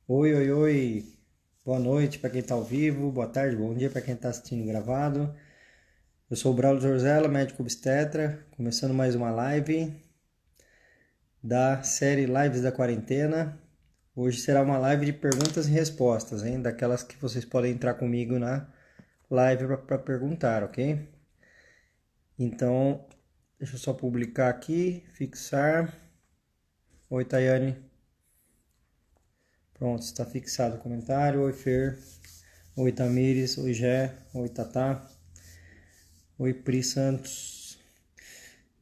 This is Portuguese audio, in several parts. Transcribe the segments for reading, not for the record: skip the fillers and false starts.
Oi, oi, oi. Boa noite para quem está ao vivo, boa tarde, bom dia para quem está assistindo gravado. Eu sou o Braulio Zorzella, médico obstetra, começando mais uma live da série Lives da Quarentena. Hoje será uma live de perguntas e respostas, hein? Daquelas que vocês podem entrar comigo na live para perguntar, ok? Então, deixa eu só publicar aqui, fixar. Oi, Tayane. Pronto, está fixado o comentário. Oi, Fer. Oi, Tamires. Oi, Gé. Oi, Tatá. Oi, Pri Santos.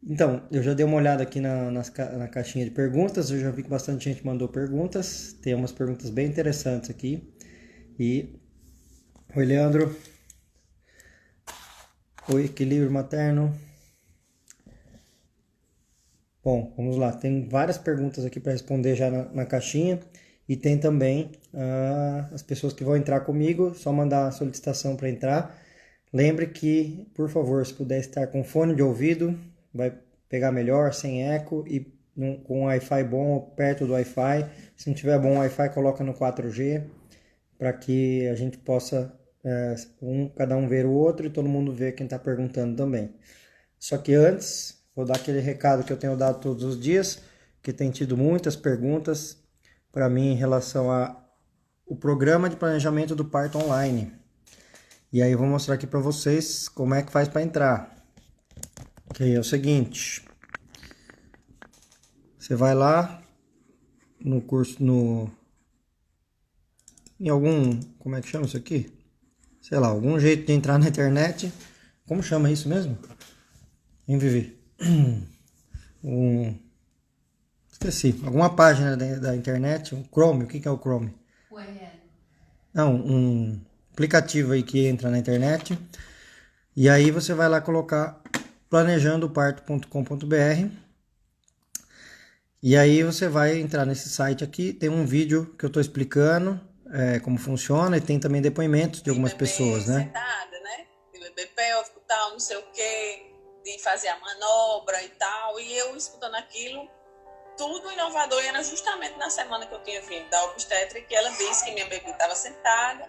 Então, eu já dei uma olhada aqui na caixinha de perguntas. Eu já vi que bastante gente mandou perguntas. Tem umas perguntas bem interessantes aqui. E, oi, Leandro. Oi, Equilíbrio Materno. Bom, vamos lá. Tem várias perguntas aqui para responder já na caixinha. E tem também as pessoas que vão entrar comigo. Só mandar a solicitação para entrar. Lembre que, por favor, se puder estar com fone de ouvido, vai pegar melhor, sem eco e com Wi-Fi bom, perto do Wi-Fi. Se não tiver bom Wi-Fi, coloca no 4G para que a gente possa cada um ver o outro e todo mundo ver quem está perguntando também. Só que antes, vou dar aquele recado que eu tenho dado todos os dias, que tem tido muitas perguntas para mim em relação ao programa de planejamento do parto online. E aí eu vou mostrar aqui para vocês como é que faz para entrar. Ok, é o seguinte. Você vai lá no curso, em algum, como é que chama isso aqui? Sei lá, algum jeito de entrar na internet. Como chama isso mesmo? Hein, Vivi? Esqueci. Alguma página da internet, um Chrome, o que é o Chrome? Não, um aplicativo aí que entra na internet. E aí você vai lá colocar planejandoparto.com.br. E aí você vai entrar nesse site aqui, tem um vídeo que eu estou explicando como funciona e tem também depoimentos de algumas pessoas, né? Sentada, né? De bebê pélvico, tal, não sei o quê, de fazer a manobra e tal. E eu escutando aquilo, tudo inovador. E era justamente na semana que eu tinha vindo da obstétrica que ela disse que minha bebê estava sentada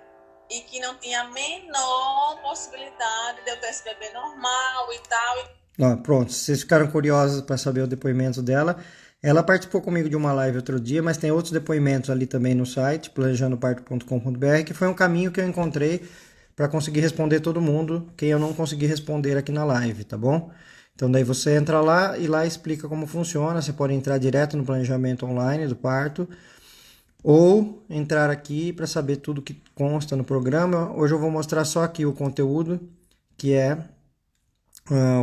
e que não tinha a menor possibilidade de eu ter esse bebê normal e tal. Pronto, vocês ficaram curiosos para saber o depoimento dela. Ela participou comigo de uma live outro dia, mas tem outros depoimentos ali também no site, planejandoparto.com.br, que foi um caminho que eu encontrei para conseguir responder todo mundo, quem eu não consegui responder aqui na live, tá bom? Então daí você entra lá e lá explica como funciona, você pode entrar direto no planejamento online do parto, ou entrar aqui para saber tudo que consta no programa. Hoje eu vou mostrar só aqui o conteúdo, que é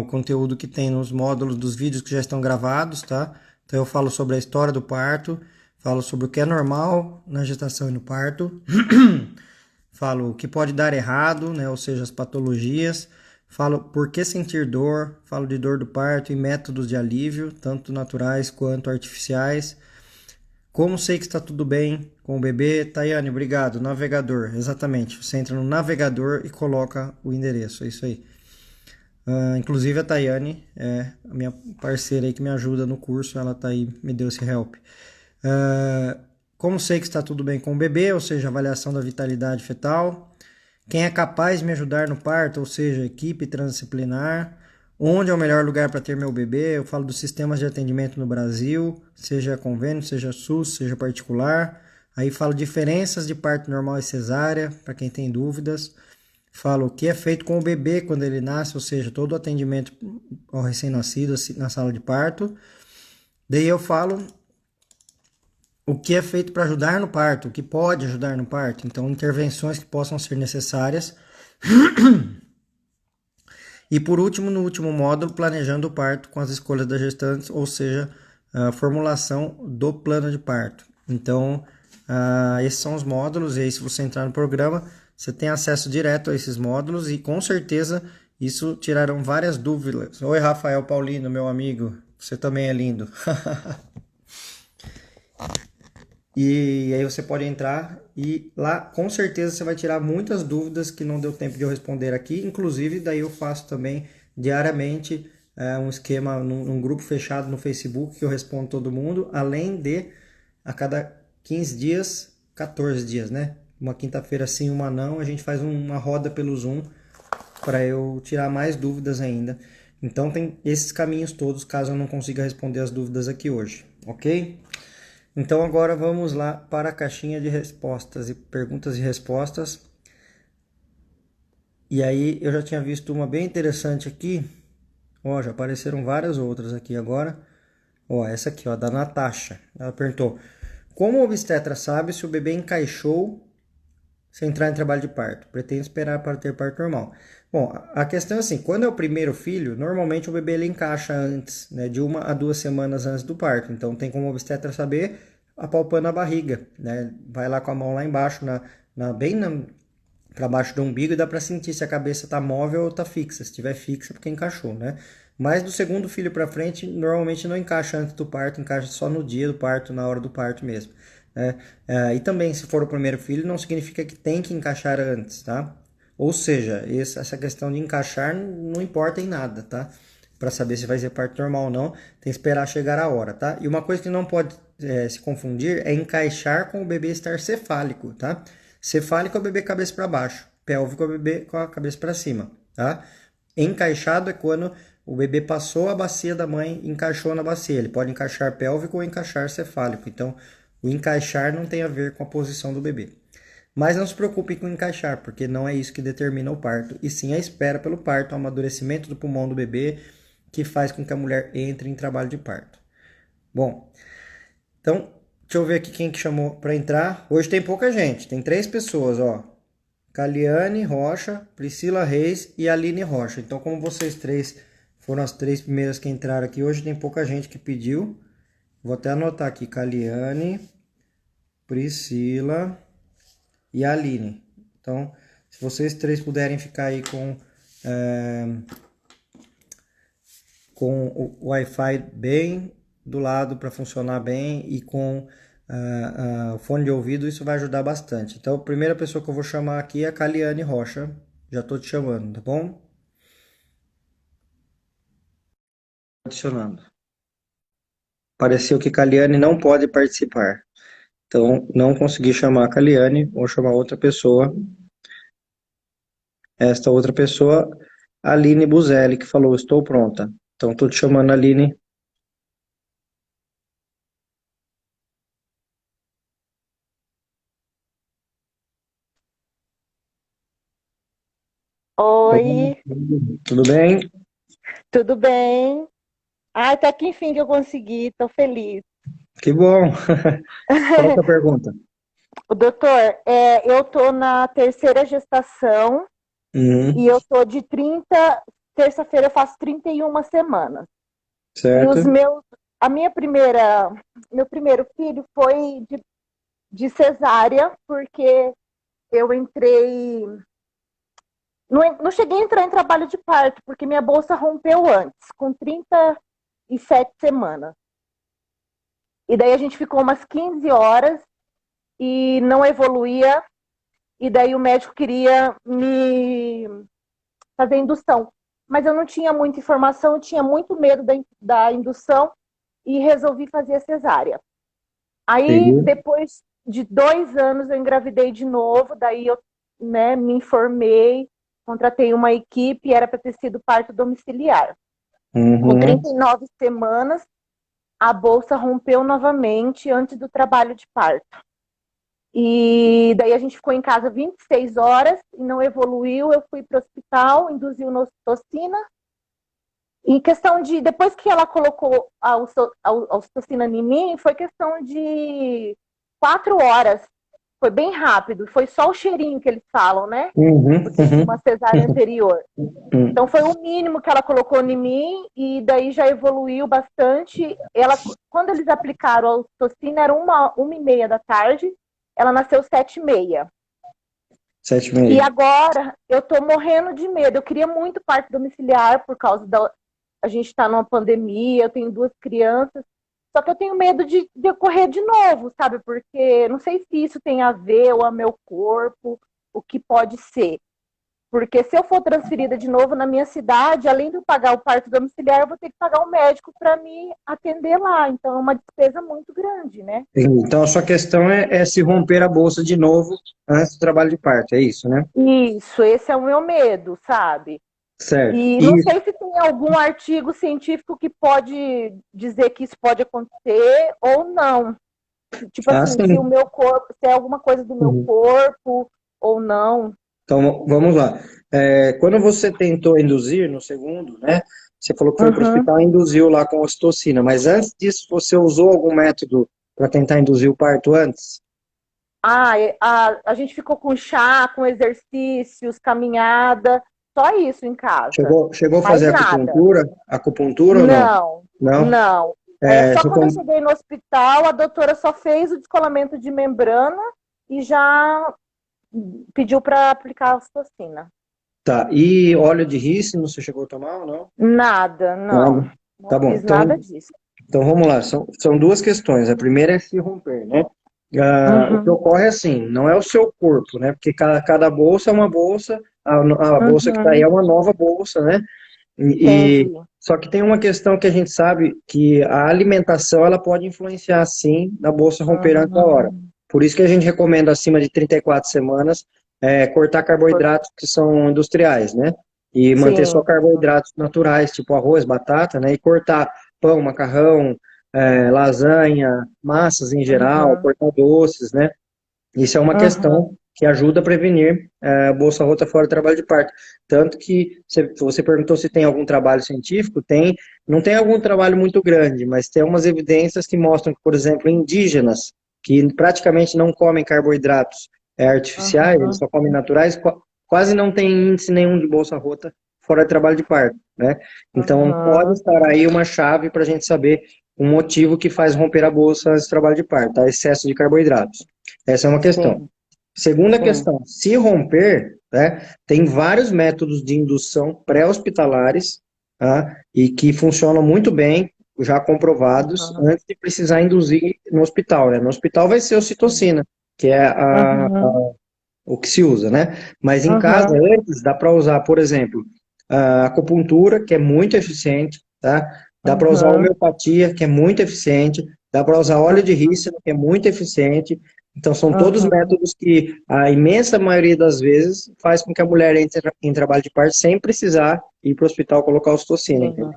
o conteúdo que tem nos módulos dos vídeos que já estão gravados, tá? Então eu falo sobre a história do parto, falo sobre o que é normal na gestação e no parto, falo o que pode dar errado, né? Ou seja, as patologias, falo por que sentir dor, falo de dor do parto e métodos de alívio, tanto naturais quanto artificiais. Como sei que está tudo bem com o bebê? Tayane, obrigado. Navegador, exatamente. Você entra no navegador e coloca o endereço, é isso aí. Inclusive a Tayane é a minha parceira aí que me ajuda no curso, ela tá aí, me deu esse help. Como sei que está tudo bem com o bebê, ou seja, avaliação da vitalidade fetal. Quem é capaz de me ajudar no parto, ou seja, equipe transdisciplinar. Onde é o melhor lugar para ter meu bebê? Eu falo dos sistemas de atendimento no Brasil, seja convênio, seja SUS, seja particular. Aí falo diferenças de parto normal e cesárea, para quem tem dúvidas. Falo o que é feito com o bebê quando ele nasce, ou seja, todo o atendimento ao recém-nascido na sala de parto. Daí eu falo o que é feito para ajudar no parto, o que pode ajudar no parto. Então, intervenções que possam ser necessárias. E por último, no último módulo, planejando o parto com as escolhas das gestantes, ou seja, a formulação do plano de parto. Então, esses são os módulos, e aí se você entrar no programa, você tem acesso direto a esses módulos e com certeza isso tirarão várias dúvidas. Oi, Rafael Paulino, meu amigo, você também é lindo. E aí você pode entrar e lá com certeza você vai tirar muitas dúvidas que não deu tempo de eu responder aqui. Inclusive, daí eu faço também diariamente um esquema num grupo fechado no Facebook que eu respondo todo mundo, além de a cada 15 dias, 14 dias, né? Uma quinta-feira sim, uma não. A gente faz uma roda pelo Zoom para eu tirar mais dúvidas ainda. Então tem esses caminhos todos, caso eu não consiga responder as dúvidas aqui hoje, ok? Então agora vamos lá para a caixinha de respostas e perguntas e respostas. E aí eu já tinha visto uma bem interessante aqui. Ó, já apareceram várias outras aqui agora. Ó, essa aqui, ó, da Natasha. Ela perguntou: como o obstetra sabe se o bebê encaixou sem entrar em trabalho de parto? Pretende esperar para ter parto normal. Bom, a questão é assim, quando é o primeiro filho, normalmente o bebê ele encaixa antes, né, de 1 a 2 semanas antes do parto. Então tem como o obstetra saber apalpando a barriga, né? Vai lá com a mão lá embaixo, para baixo do umbigo, e dá para sentir se a cabeça tá móvel ou tá fixa. Se estiver fixa, é porque encaixou, né? Mas do segundo filho para frente, normalmente não encaixa antes do parto, encaixa só no dia do parto, na hora do parto mesmo, né? E também, se for o primeiro filho, não significa que tem que encaixar antes, tá? Ou seja, essa questão de encaixar não importa em nada, tá? Para saber se vai ser parto normal ou não, tem que esperar chegar a hora, tá? E uma coisa que não pode se confundir é encaixar com o bebê estar cefálico, tá? Cefálico é o bebê cabeça para baixo, pélvico é o bebê com a cabeça para cima, tá? Encaixado é quando o bebê passou a bacia da mãe e encaixou na bacia. Ele pode encaixar pélvico ou encaixar cefálico. Então, o encaixar não tem a ver com a posição do bebê. Mas não se preocupe com encaixar, porque não é isso que determina o parto, e sim a espera pelo parto, o amadurecimento do pulmão do bebê, que faz com que a mulher entre em trabalho de parto. Bom, então, deixa eu ver aqui quem que chamou para entrar. Hoje tem pouca gente, tem 3 pessoas, ó. Caliane Rocha, Priscila Reis e Aline Rocha. Então, como vocês 3 foram as 3 primeiras que entraram aqui, hoje tem pouca gente que pediu. Vou até anotar aqui, Caliane, Priscila e Aline. Então, se vocês 3 puderem ficar aí com o Wi-Fi bem do lado para funcionar bem e com o fone de ouvido, isso vai ajudar bastante. Então, a primeira pessoa que eu vou chamar aqui é a Caliane Rocha. Já estou te chamando, tá bom? Adicionando. Pareceu que Caliane não pode participar. Então, não consegui chamar a Caliane, vou chamar outra pessoa. Esta outra pessoa, Aline Buzelli, que falou: estou pronta. Então, estou te chamando, Aline. Oi, Tudo bem? tudo bem? Ah, até que enfim que eu consegui, tô feliz. Que bom. Qual é a pergunta? O doutor, eu tô na terceira gestação e Uhum, eu tô de 30. Terça-feira eu faço 31 semanas. E certo. meu primeiro filho foi de cesárea, porque eu entrei, não cheguei a entrar em trabalho de parto, porque minha bolsa rompeu antes, com 37 semanas. E daí a gente ficou umas 15 horas e não evoluía, e daí o médico queria me fazer indução. Mas eu não tinha muita informação, eu tinha muito medo da indução e resolvi fazer a cesárea. Aí, Entendi. depois de 2 anos, eu engravidei de novo, daí eu, né, me informei, contratei uma equipe, era para ter sido parto domiciliar. Com Uhum, 39 semanas, a bolsa rompeu novamente antes do trabalho de parto. E daí a gente ficou em casa 26 horas e não evoluiu. Eu fui para o hospital, induziu na ocitocina. Em questão de, depois que ela colocou a ocitocina em mim, foi questão de 4 horas. Foi bem rápido, foi só o cheirinho que eles falam, né? uhum, Porque foi uma uhum, cesárea anterior. uhum. Então foi o mínimo que ela colocou em mim e daí já evoluiu bastante. Quando eles aplicaram a ocitocina, era 1h30 da tarde, ela nasceu 7h30. Sete e E meia. agora eu tô morrendo de medo. Eu queria muito parto domiciliar por causa da. A gente está numa pandemia, eu tenho 2 crianças. Só que eu tenho medo de ocorrer de novo, sabe? Porque não sei se isso tem a ver ou a meu corpo, o que pode ser. Porque se eu for transferida de novo na minha cidade, além de eu pagar o parto domiciliar, eu vou ter que pagar um médico para me atender lá. Então, é uma despesa muito grande, né? Então, a sua questão é se romper a bolsa de novo antes do trabalho de parto, é isso, né? Isso, esse é o meu medo, sabe? Certo. E não sei se tem algum artigo científico que pode dizer que isso pode acontecer ou não. Tipo assim, se o Sim. meu corpo, se é alguma coisa do meu Uhum. corpo ou não. Então, vamos lá. Quando você tentou induzir no segundo, né? Você falou que foi para o Uhum. hospital e induziu lá com ocitocina, mas antes disso você usou algum método para tentar induzir o parto antes? A gente ficou com chá, com exercícios, caminhada, só isso em casa. Chegou a Mais fazer nada. acupuntura? Acupuntura ou não? Não, Não? não. É, Só você quando eu com- cheguei no hospital, a doutora só fez o descolamento de membrana e já pediu para aplicar a ocitocina. Tá. E óleo de rícino, você chegou a tomar ou não? Nada, não. Nada. Não Tá bom. fiz nada disso. Então vamos lá. São duas questões. A primeira é se romper, né? O que Uhum, ocorre é assim, não é o seu corpo, né? Porque cada bolsa é uma bolsa, a bolsa que está aí é uhum, uma nova bolsa, né? entendi. Só que tem uma questão que a gente sabe que a alimentação ela pode influenciar sim na bolsa romper antes da hora. Uhum. Por isso que a gente recomenda acima de 34 semanas cortar carboidratos que são industriais, né? E manter só Sim. carboidratos naturais, tipo arroz, batata, né? E cortar pão, macarrão, lasanha, massas em geral, Uhum, cortar doces, né? Isso é uma questão uhum, que ajuda a prevenir a bolsa rota fora do trabalho de parto. Tanto que você perguntou se tem algum trabalho científico, não tem algum trabalho muito grande, mas tem umas evidências que mostram que, por exemplo, indígenas, que praticamente não comem carboidratos artificiais, eles uhum. só comem naturais, quase não tem índice nenhum de bolsa rota fora do trabalho de parto, né? Então, pode Uhum. estar aí uma chave para a gente saber o motivo que faz romper a bolsa antes do trabalho de parto, tá? Excesso de carboidratos. Essa é uma questão. Sim, Segunda sim. questão, se romper, né, tem vários métodos de indução pré-hospitalares, tá, e que funcionam muito bem, já comprovados, Uhum, antes de precisar induzir no hospital, né? No hospital vai ser sim. ocitocina, que é Uhum, o que se usa, né? Mas em casa, uhum, antes, dá para usar, por exemplo, a acupuntura, que é muito eficiente, tá? Dá para usar a uhum, homeopatia, que é muito eficiente, dá para usar óleo de rícino, que é muito eficiente. Então, são todos uhum. métodos que a imensa maioria das vezes faz com que a mulher entre em trabalho de parto sem precisar ir para o hospital colocar ocitocina, Sim, entendeu?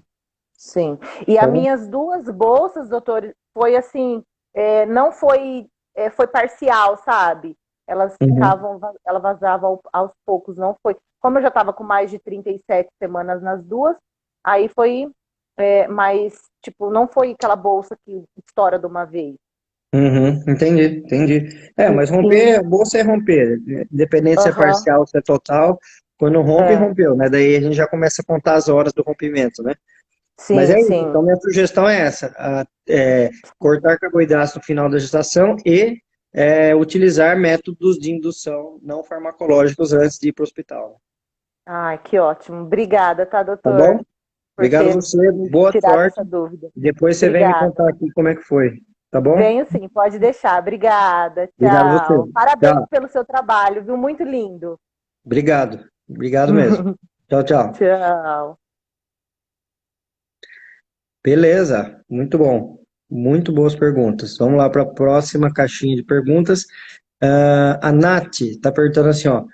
sim. E as Então, minhas duas bolsas, doutor, foi assim, não foi, foi parcial, sabe? Elas uhum, ficavam, ela vazava aos poucos, não foi. Como eu já estava com mais de 37 semanas nas duas, aí foi, mas, tipo, não foi aquela bolsa que estoura de uma vez. entendi. Mas Sim. romper, a bolsa é romper, independente se é Aham, parcial, se é total, quando rompe, é. rompeu, né? Daí a gente já começa a contar as horas do rompimento, né? Mas é Sim, isso, sim. então minha sugestão é essa, cortar carboidratos no final da gestação e utilizar métodos de indução não farmacológicos antes de ir para o hospital, Ai, que ótimo. Obrigada, tá, tá doutor, bom? por Obrigado a ter você, me boa tirado essa sorte, dúvida. depois você vem me Obrigada. contar aqui como é que foi, tá bom? Venho sim, pode deixar. Obrigada. Obrigado a você. Tchau. Parabéns Tchau. pelo seu trabalho, viu? Muito lindo. Obrigado mesmo. Tchau, tchau. Tchau. Beleza, muito bom. Muito boas perguntas. Vamos lá para a próxima caixinha de perguntas. A Nath está perguntando assim, ó.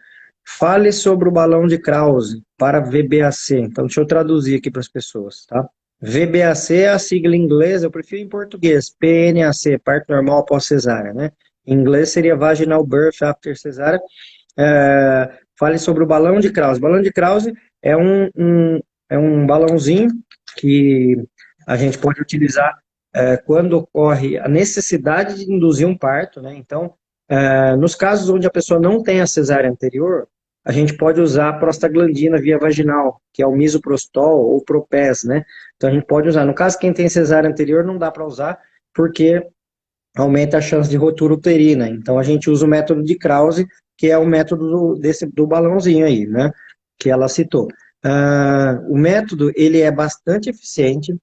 Fale sobre o balão de Krause para VBAC. Então, deixa eu traduzir aqui para as pessoas, tá? VBAC é a sigla em inglês, eu prefiro em português. PNAC, parto normal após cesárea, né? Em inglês seria Vaginal Birth After Cesárea. Fale sobre o balão de Krause. O balão de Krause é um balãozinho que a gente pode utilizar quando ocorre a necessidade de induzir um parto, né? Então, nos casos onde a pessoa não tem a cesárea anterior, a gente pode usar a prostaglandina via vaginal, que é o misoprostol ou propés, né? Então, a gente pode usar. No caso, quem tem cesárea anterior, não dá para usar, porque aumenta a chance de rotura uterina. Então, a gente usa o método de Krause, que é o método do balãozinho aí, né? Que ela citou. O método, ele é bastante eficiente,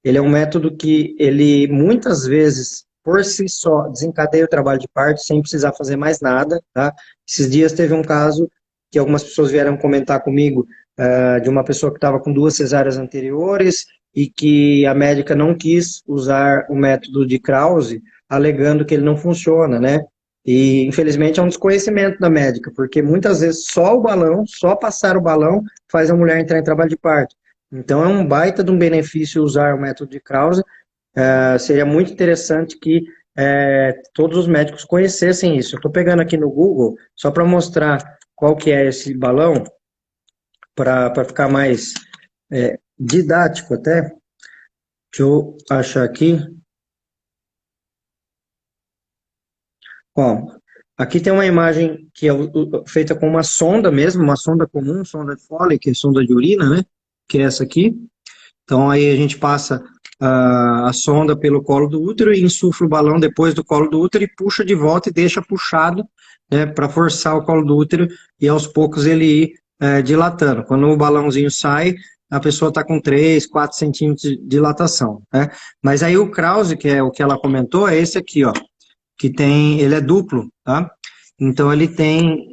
ele é um método que ele, muitas vezes, por si só, desencadeia o trabalho de parto sem precisar fazer mais nada, tá? Esses dias teve um caso que algumas pessoas vieram comentar comigo, de uma pessoa que estava com 2 cesáreas anteriores e que a médica não quis usar o método de Krause, alegando que ele não funciona, né? E, infelizmente, é um desconhecimento da médica, porque muitas vezes só o balão, só passar o balão, faz a mulher entrar em trabalho de parto. Então, é um baita de um benefício usar o método de Krause. Seria muito interessante que todos os médicos conhecessem isso. Eu estou pegando aqui no Google, só para mostrar qual que é esse balão, para ficar mais didático até. Deixa eu achar aqui. Ó, aqui tem uma imagem que é feita com uma sonda mesmo, uma sonda comum, sonda de Foley, que é sonda de urina, né? Que é essa aqui. Então aí a gente passa a sonda pelo colo do útero e insufla o balão depois do colo do útero e puxa de volta e deixa puxado, né, para forçar o colo do útero e aos poucos ele ir dilatando. Quando o balãozinho sai, a pessoa está com 3, 4 centímetros de dilatação, né? Mas aí o Krause, que é o que ela comentou, é esse aqui, ó, que tem, ele é duplo, tá? Então ele tem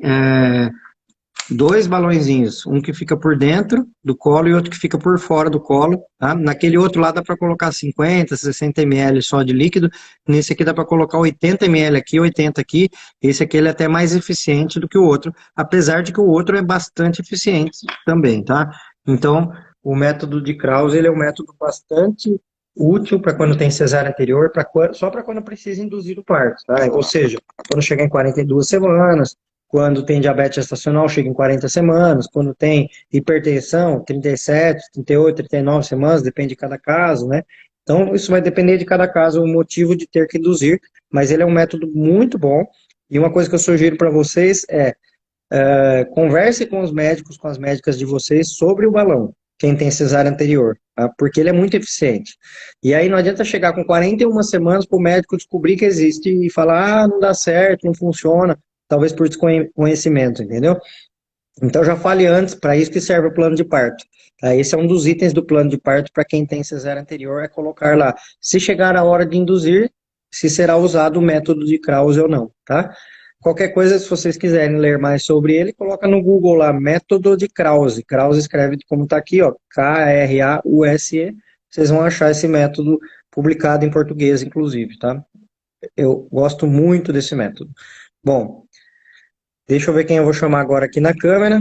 dois balõezinhos, um que fica por dentro do colo e outro que fica por fora do colo, tá? Naquele outro lá dá para colocar 50, 60 ml só de líquido, nesse aqui dá para colocar 80 ml aqui, 80 aqui, esse aqui ele é até mais eficiente do que o outro, apesar de que o outro é bastante eficiente também, tá? Então, o método de Krause, ele é um método bastante útil para quando tem cesárea anterior, só para quando precisa induzir o parto, tá? Ou seja, quando chegar em 42 semanas, quando tem diabetes gestacional, chega em 40 semanas. Quando tem hipertensão, 37, 38, 39 semanas, depende de cada caso, né? Então, isso vai depender de cada caso, o motivo de ter que induzir, mas ele é um método muito bom. E uma coisa que eu sugiro para vocês converse com os médicos, com as médicas de vocês sobre o balão, quem tem cesárea anterior, tá? Porque ele é muito eficiente. E aí não adianta chegar com 41 semanas para o médico descobrir que existe e falar, não dá certo, não funciona, talvez por desconhecimento, entendeu? Então já fale antes, para isso que serve o plano de parto. Tá? Esse é um dos itens do plano de parto para quem tem cesárea anterior, é colocar lá, se chegar a hora de induzir, se será usado o método de Krause ou não, tá? Qualquer coisa, se vocês quiserem ler mais sobre ele, coloca no Google lá, método de Krause. Krause escreve como está aqui, ó, Krause. Vocês vão achar esse método publicado em português, inclusive, tá? Eu gosto muito desse método. Bom, deixa eu ver quem eu vou chamar agora aqui na câmera.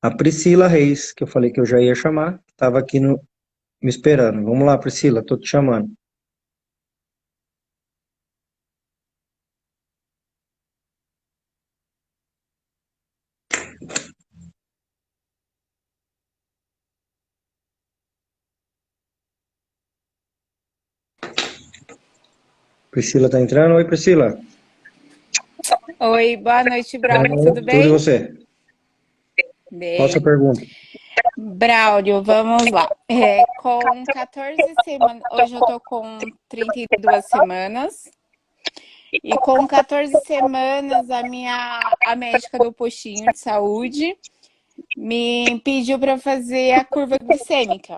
A Priscila Reis, que eu falei que eu já ia chamar, estava aqui me esperando. Vamos lá, Priscila, estou te chamando. Priscila está entrando. Oi, Priscila. Oi, boa noite, Braulio. Tudo Tudo e bem? você? Bem. Qual a sua pergunta? Braulio, vamos lá. Com 14 semanas, hoje eu tô com 32 semanas. E com 14 semanas, a médica do postinho de saúde me pediu para fazer a curva glicêmica.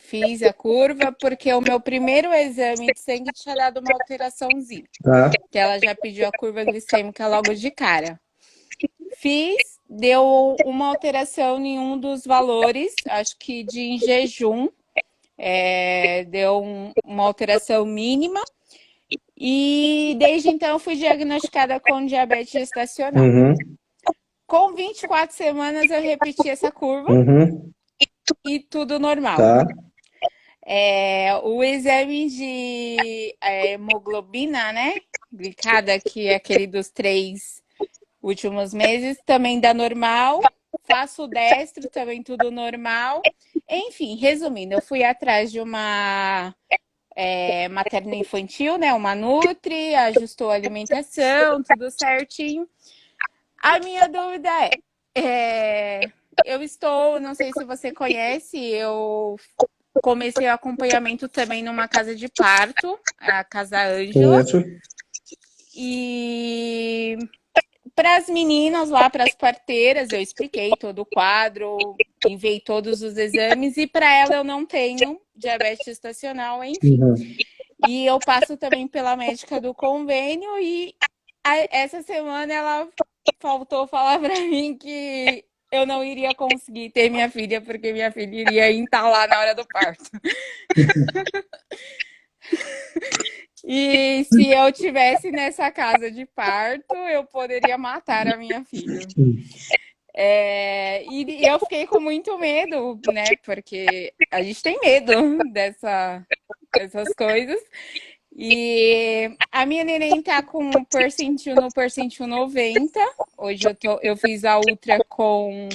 Fiz a curva porque o meu primeiro exame de sangue tinha dado uma alteraçãozinha. Que ela já pediu a curva glicêmica logo de cara. Fiz, deu uma alteração em um dos valores, acho que em jejum, deu uma alteração mínima. E desde então eu fui diagnosticada com diabetes gestacional. Com 24 semanas eu repeti essa curva e tudo normal. Tá. O exame de hemoglobina, né, glicada, que é aquele dos 3 últimos meses, também dá normal. Faço o destro, também tudo normal. Enfim, resumindo, eu fui atrás de uma materno infantil, né, uma nutri, ajustou a alimentação, tudo certinho. A minha dúvida eu estou, não sei se você conhece, eu comecei o acompanhamento também numa casa de parto, a Casa Ângela. Conheço. E para as meninas lá, para as parteiras, eu expliquei todo o quadro, enviei todos os exames, e para ela eu não tenho diabetes gestacional, enfim. E eu passo também pela médica do convênio, e essa semana ela faltou falar para mim que eu não iria conseguir ter minha filha, porque minha filha iria entalar na hora do parto. E se eu tivesse nessa casa de parto, eu poderia matar a minha filha. E eu fiquei com muito medo, né? Porque a gente tem medo dessas coisas. E a minha neném tá com no percentil 90. Hoje eu fiz a ultra com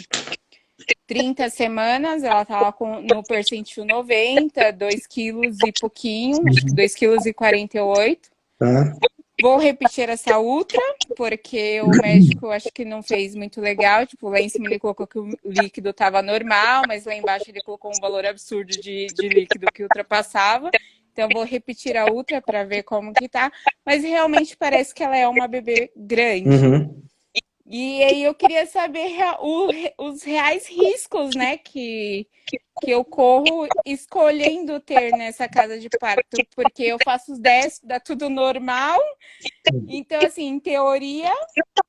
30 semanas, ela tava no percentil 90, 2 quilos e pouquinho, acho que 2,48 kg. Tá. Vou repetir essa ultra, porque o médico acho que não fez muito legal. Tipo, lá em cima ele colocou que o líquido estava normal, mas lá embaixo ele colocou um valor absurdo de líquido que ultrapassava. Então, vou repetir a ultra para ver como que tá. Mas realmente parece que ela é uma bebê grande. E aí eu queria saber os reais riscos, né, que eu corro escolhendo ter nessa casa de parto, porque eu faço os 10, dá tudo normal. Então, assim, em teoria,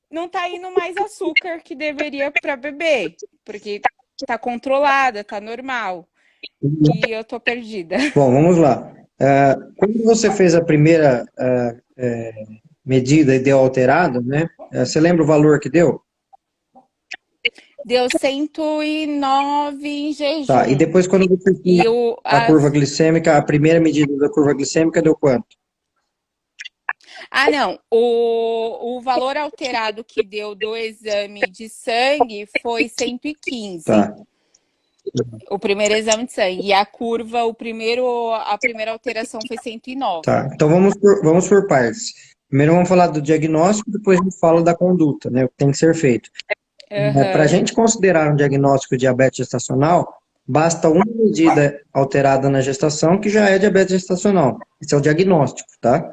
não tá indo mais açúcar que deveria para bebê, porque tá controlada, tá normal. E eu tô perdida. Bom, vamos lá. Quando você fez a primeira medida e deu alterado, né? Você lembra o valor que deu? Deu 109 em jejum. Tá, e depois quando você fez a curva glicêmica, a primeira medida da curva glicêmica deu quanto? Ah, não. O valor alterado que deu do exame de sangue foi 115. Tá. O primeiro exame de sangue. E a curva, a primeira alteração foi 109. Tá, então vamos por partes. Primeiro vamos falar do diagnóstico, depois a gente fala da conduta, né? O que tem que ser feito. Para a gente considerar um diagnóstico de diabetes gestacional, basta uma medida alterada na gestação que já é diabetes gestacional. Esse é o diagnóstico, tá?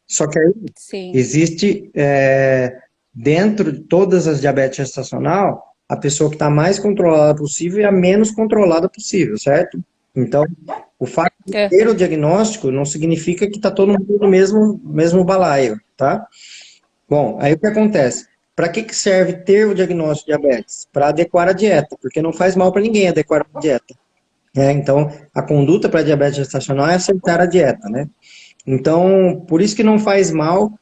Só que aí existe, dentro de todas as diabetes gestacional, a pessoa que está mais controlada possível e a menos controlada possível, certo? Então, o fato de ter o diagnóstico não significa que está todo mundo no mesmo balaio, tá? Bom, aí o que acontece? Para que serve ter o diagnóstico de diabetes? Para adequar a dieta, porque não faz mal para ninguém adequar a dieta. Então, a conduta para diabetes gestacional é acertar a dieta, né? Então, por isso que não faz mal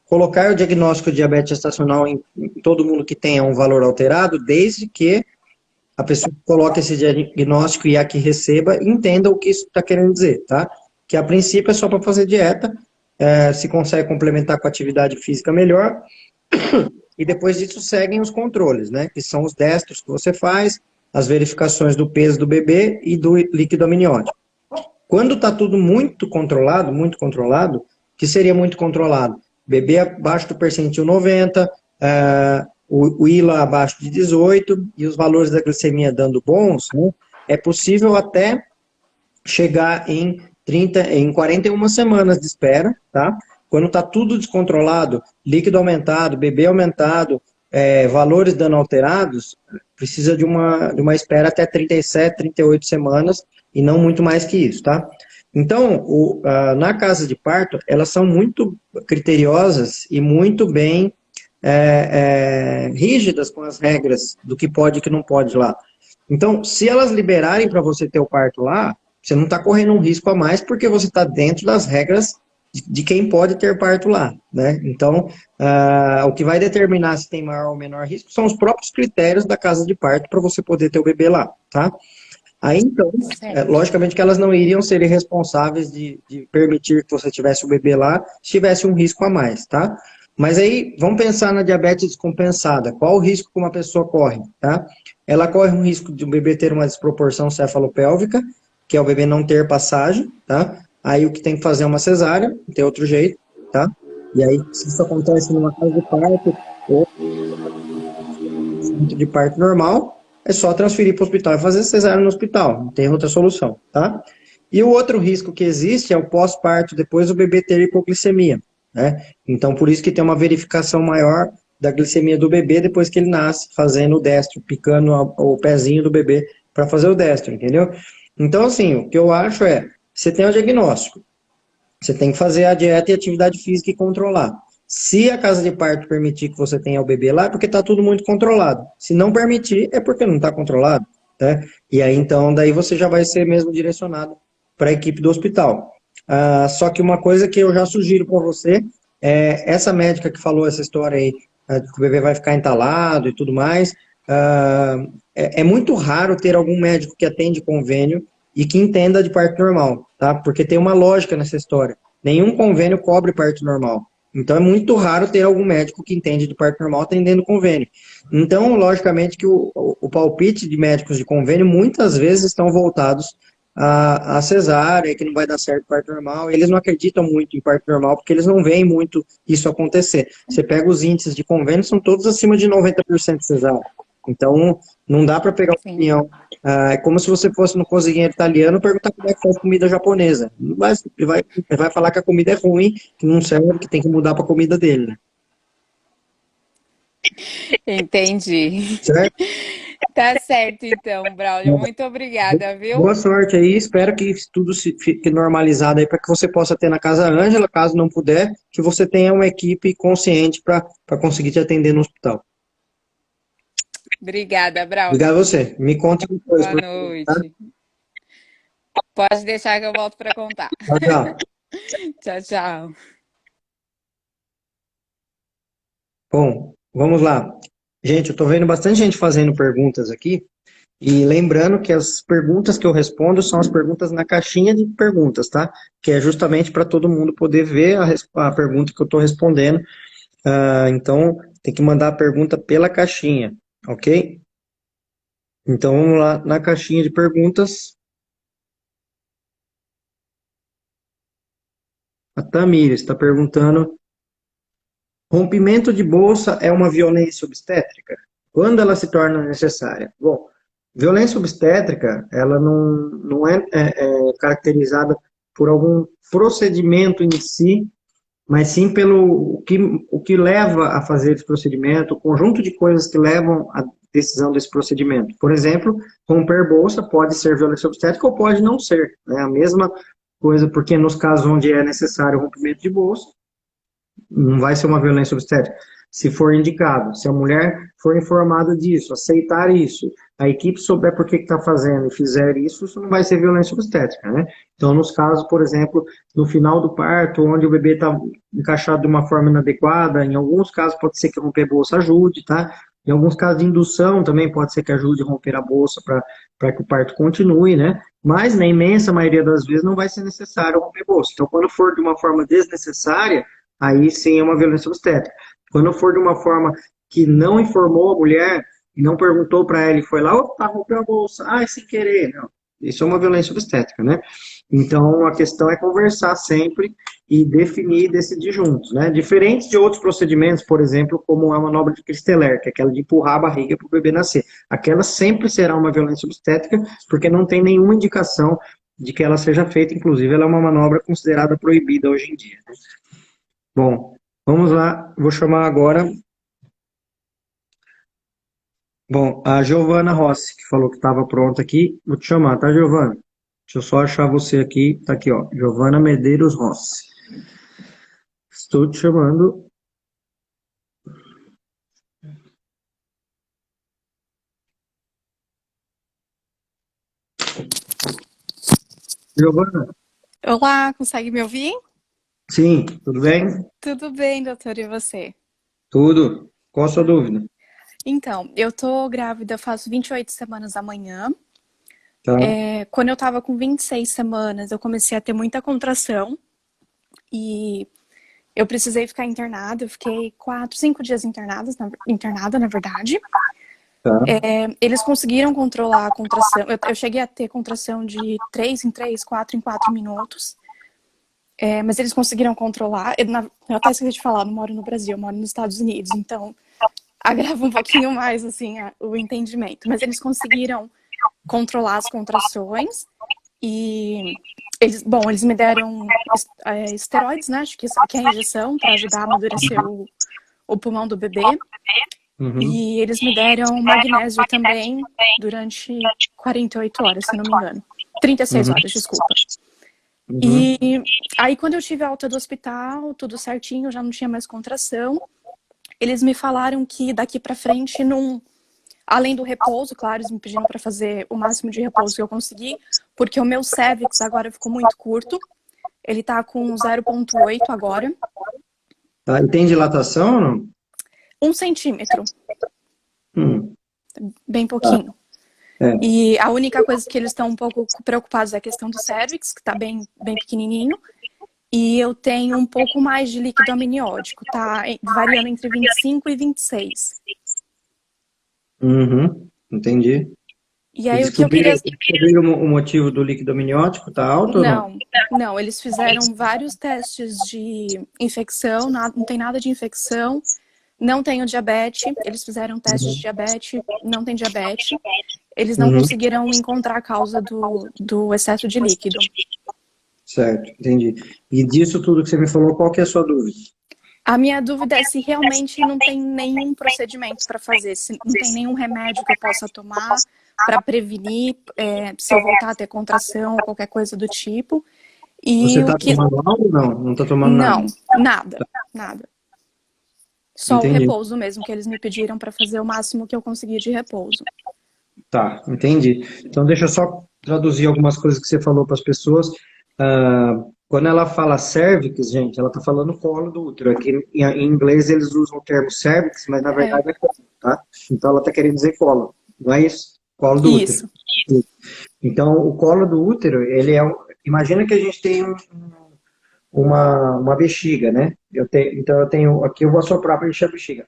colocar o diagnóstico de diabetes gestacional em todo mundo que tenha um valor alterado, desde que a pessoa que coloque esse diagnóstico e a que receba entenda o que isso está querendo dizer, tá? Que a princípio é só para fazer dieta, se consegue complementar com atividade física melhor, e depois disso seguem os controles, né? Que são os destros que você faz, as verificações do peso do bebê e do líquido amniótico. Quando está tudo muito controlado, que seria muito controlado? Bebê abaixo do percentil 90, o ILA abaixo de 18 e os valores da glicemia dando bons, né? É possível até chegar em 41 semanas de espera, tá? Quando está tudo descontrolado, líquido aumentado, bebê aumentado, valores dando alterados, precisa de uma espera até 37, 38 semanas e não muito mais que isso, tá? Então, na casa de parto, elas são muito criteriosas e muito bem rígidas com as regras do que pode e que não pode lá. Então, se elas liberarem para você ter o parto lá, você não está correndo um risco a mais porque você está dentro das regras de quem pode ter parto lá, né? Então, o que vai determinar se tem maior ou menor risco são os próprios critérios da casa de parto para você poder ter o bebê lá, tá? Aí, então, logicamente que elas não iriam ser responsáveis de permitir que você tivesse o bebê lá se tivesse um risco a mais, tá? Mas aí, vamos pensar na diabetes descompensada. Qual o risco que uma pessoa corre, tá? Ela corre um risco de o bebê ter uma desproporção cefalopélvica, que é o bebê não ter passagem, tá? Aí o que tem que fazer é uma cesárea, não tem outro jeito, tá? E aí, se isso acontece numa casa de parto ou de parto normal, é só transferir para o hospital e fazer cesárea no hospital, não tem outra solução, tá? E o outro risco que existe é o pós-parto, depois o bebê ter hipoglicemia. né? Então, por isso que tem uma verificação maior da glicemia do bebê depois que ele nasce, fazendo o destro, picando o pezinho do bebê para fazer o destro, entendeu? Então, assim, o que eu acho é, você tem o diagnóstico, você tem que fazer a dieta e atividade física e controlar. Se a casa de parto permitir que você tenha o bebê lá, é porque está tudo muito controlado. Se não permitir, é porque não está controlado, né? E aí, então, daí você já vai ser mesmo direcionado para a equipe do hospital. Só que uma coisa que eu já sugiro para você, essa médica que falou essa história aí, que o bebê vai ficar entalado e tudo mais, é muito raro ter algum médico que atende convênio e que entenda de parto normal, tá? Porque tem uma lógica nessa história. Nenhum convênio cobre parto normal. Então é muito raro ter algum médico que entende de parto normal atendendo convênio. Então, logicamente que o palpite de médicos de convênio muitas vezes estão voltados a cesárea, que não vai dar certo parto normal. Eles não acreditam muito em parto normal porque eles não veem muito isso acontecer. Você pega os índices de convênio, são todos acima de 90% de cesárea. Então, não dá para pegar opinião. É como se você fosse no cozinheiro italiano e perguntar como é que faz comida japonesa. Não vai, ele vai falar que a comida é ruim, que não serve, que tem que mudar para a comida dele, né? Entendi. Certo? Tá certo, então, Braulio. Muito obrigada, viu? Boa sorte aí. Espero que tudo fique normalizado aí para que você possa ter na casa Ângela, caso não puder, que você tenha uma equipe consciente para conseguir te atender no hospital. Obrigada, Braulio. Obrigado a você. Me conte depois. Boa noite. Pode deixar que eu volto para contar. Tchau, tchau. Tchau, tchau. Bom, vamos lá. Gente, eu tô vendo bastante gente fazendo perguntas aqui. E lembrando que as perguntas que eu respondo são as perguntas na caixinha de perguntas, tá? Que é justamente para todo mundo poder ver a pergunta que eu estou respondendo. Então, tem que mandar a pergunta pela caixinha, ok? Então, vamos lá na caixinha de perguntas. A Tamires está perguntando: rompimento de bolsa é uma violência obstétrica? Quando ela se torna necessária? Bom, violência obstétrica, ela não é caracterizada por algum procedimento em si, mas sim pelo o que leva a fazer esse procedimento, o conjunto de coisas que levam à decisão desse procedimento. Por exemplo, romper bolsa pode ser violência obstétrica ou pode não ser, né? A mesma coisa, porque nos casos onde é necessário o rompimento de bolsa, não vai ser uma violência obstétrica. Se for indicado, se a mulher for informada disso, aceitar isso, a equipe souber por que está fazendo e fizer isso, isso não vai ser violência obstétrica, né? Então, nos casos, por exemplo, no final do parto, onde o bebê está encaixado de uma forma inadequada, em alguns casos pode ser que romper a bolsa ajude, tá? Em alguns casos de indução também pode ser que ajude a romper a bolsa para que o parto continue, né? Mas na imensa maioria das vezes não vai ser necessário romper a bolsa. Então, quando for de uma forma desnecessária, aí sim é uma violência obstétrica. Quando for de uma forma que não informou a mulher, e não perguntou para ela e foi lá, opa, rompeu a bolsa, sem querer. Não, isso é uma violência obstétrica, né? Então, a questão é conversar sempre e definir e decidir juntos, né? Diferente de outros procedimentos, por exemplo, como a manobra de Christeler, que é aquela de empurrar a barriga para o bebê nascer. Aquela sempre será uma violência obstétrica, porque não tem nenhuma indicação de que ela seja feita, inclusive ela é uma manobra considerada proibida hoje em dia, né? Bom, vamos lá, vou chamar agora. Bom, a Giovana Rossi, que falou que estava pronta aqui, vou te chamar, tá, Giovana? Deixa eu só achar você aqui, tá aqui, ó, Giovana Medeiros Rossi. Estou te chamando. Giovana? Olá, consegue me ouvir? Sim, tudo bem? Tudo bem, doutor, e você? Tudo. Qual a sua dúvida? Então, eu tô grávida, faço 28 semanas amanhã. Tá. Quando eu tava com 26 semanas, eu comecei a ter muita contração e eu precisei ficar internada. Eu fiquei 4, 5 dias internada, na verdade. Tá. Eles conseguiram controlar a contração. Eu cheguei a ter contração de 3 em 3, 4 em 4 minutos. Mas eles conseguiram controlar. Eu até esqueci de falar, não moro no Brasil, eu moro nos Estados Unidos. Então, agrava um pouquinho mais, assim, o entendimento. Mas eles conseguiram controlar as contrações E eles me deram esteroides, né? Acho que é a injeção para ajudar a amadurecer o pulmão do bebê. E eles me deram magnésio também durante 48 horas, se não me engano. 36 horas, desculpa. E aí, quando eu tive a alta do hospital, tudo certinho, já não tinha mais contração. Eles me falaram que daqui pra frente, além do repouso, claro, eles me pediram para fazer o máximo de repouso que eu consegui, porque o meu cervix agora ficou muito curto. Ele tá com 0,8 agora. Tá, e tem dilatação ou não? 1 centímetro. Bem pouquinho. É. E a única coisa que eles estão um pouco preocupados é a questão do cervix, que está bem pequenininho. E eu tenho um pouco mais de líquido amniótico, tá variando entre 25 e 26. Entendi. E aí o que eu queria... Descobriram o motivo do líquido amniótico? Tá alto ou não? Não, eles fizeram vários testes de infecção, não tem nada de infecção. Não tenho diabetes, eles fizeram testes de diabetes, não tem diabetes. Eles não conseguiram encontrar a causa do excesso de líquido. Certo, entendi. E disso tudo que você me falou, qual que é a sua dúvida? A minha dúvida é se realmente não tem nenhum procedimento para fazer, se não tem nenhum remédio que eu possa tomar para prevenir se eu voltar a ter contração ou qualquer coisa do tipo. E você está tomando algo ou não? Não está tomando nada? Não, nada. Só Entendi. o repouso mesmo, que eles me pediram para fazer o máximo que eu conseguia de repouso. Tá, entendi. Então deixa eu só traduzir algumas coisas que você falou para as pessoas. Quando ela fala cervix, gente, ela está falando colo do útero. Aqui em inglês eles usam o termo cervix, mas na verdade é colo, tá? Então ela está querendo dizer colo, não é isso? Colo do útero. Então o colo do útero, ele é imagina que a gente tem uma bexiga, né? Então eu tenho, aqui eu vou assoprar para encher a bexiga.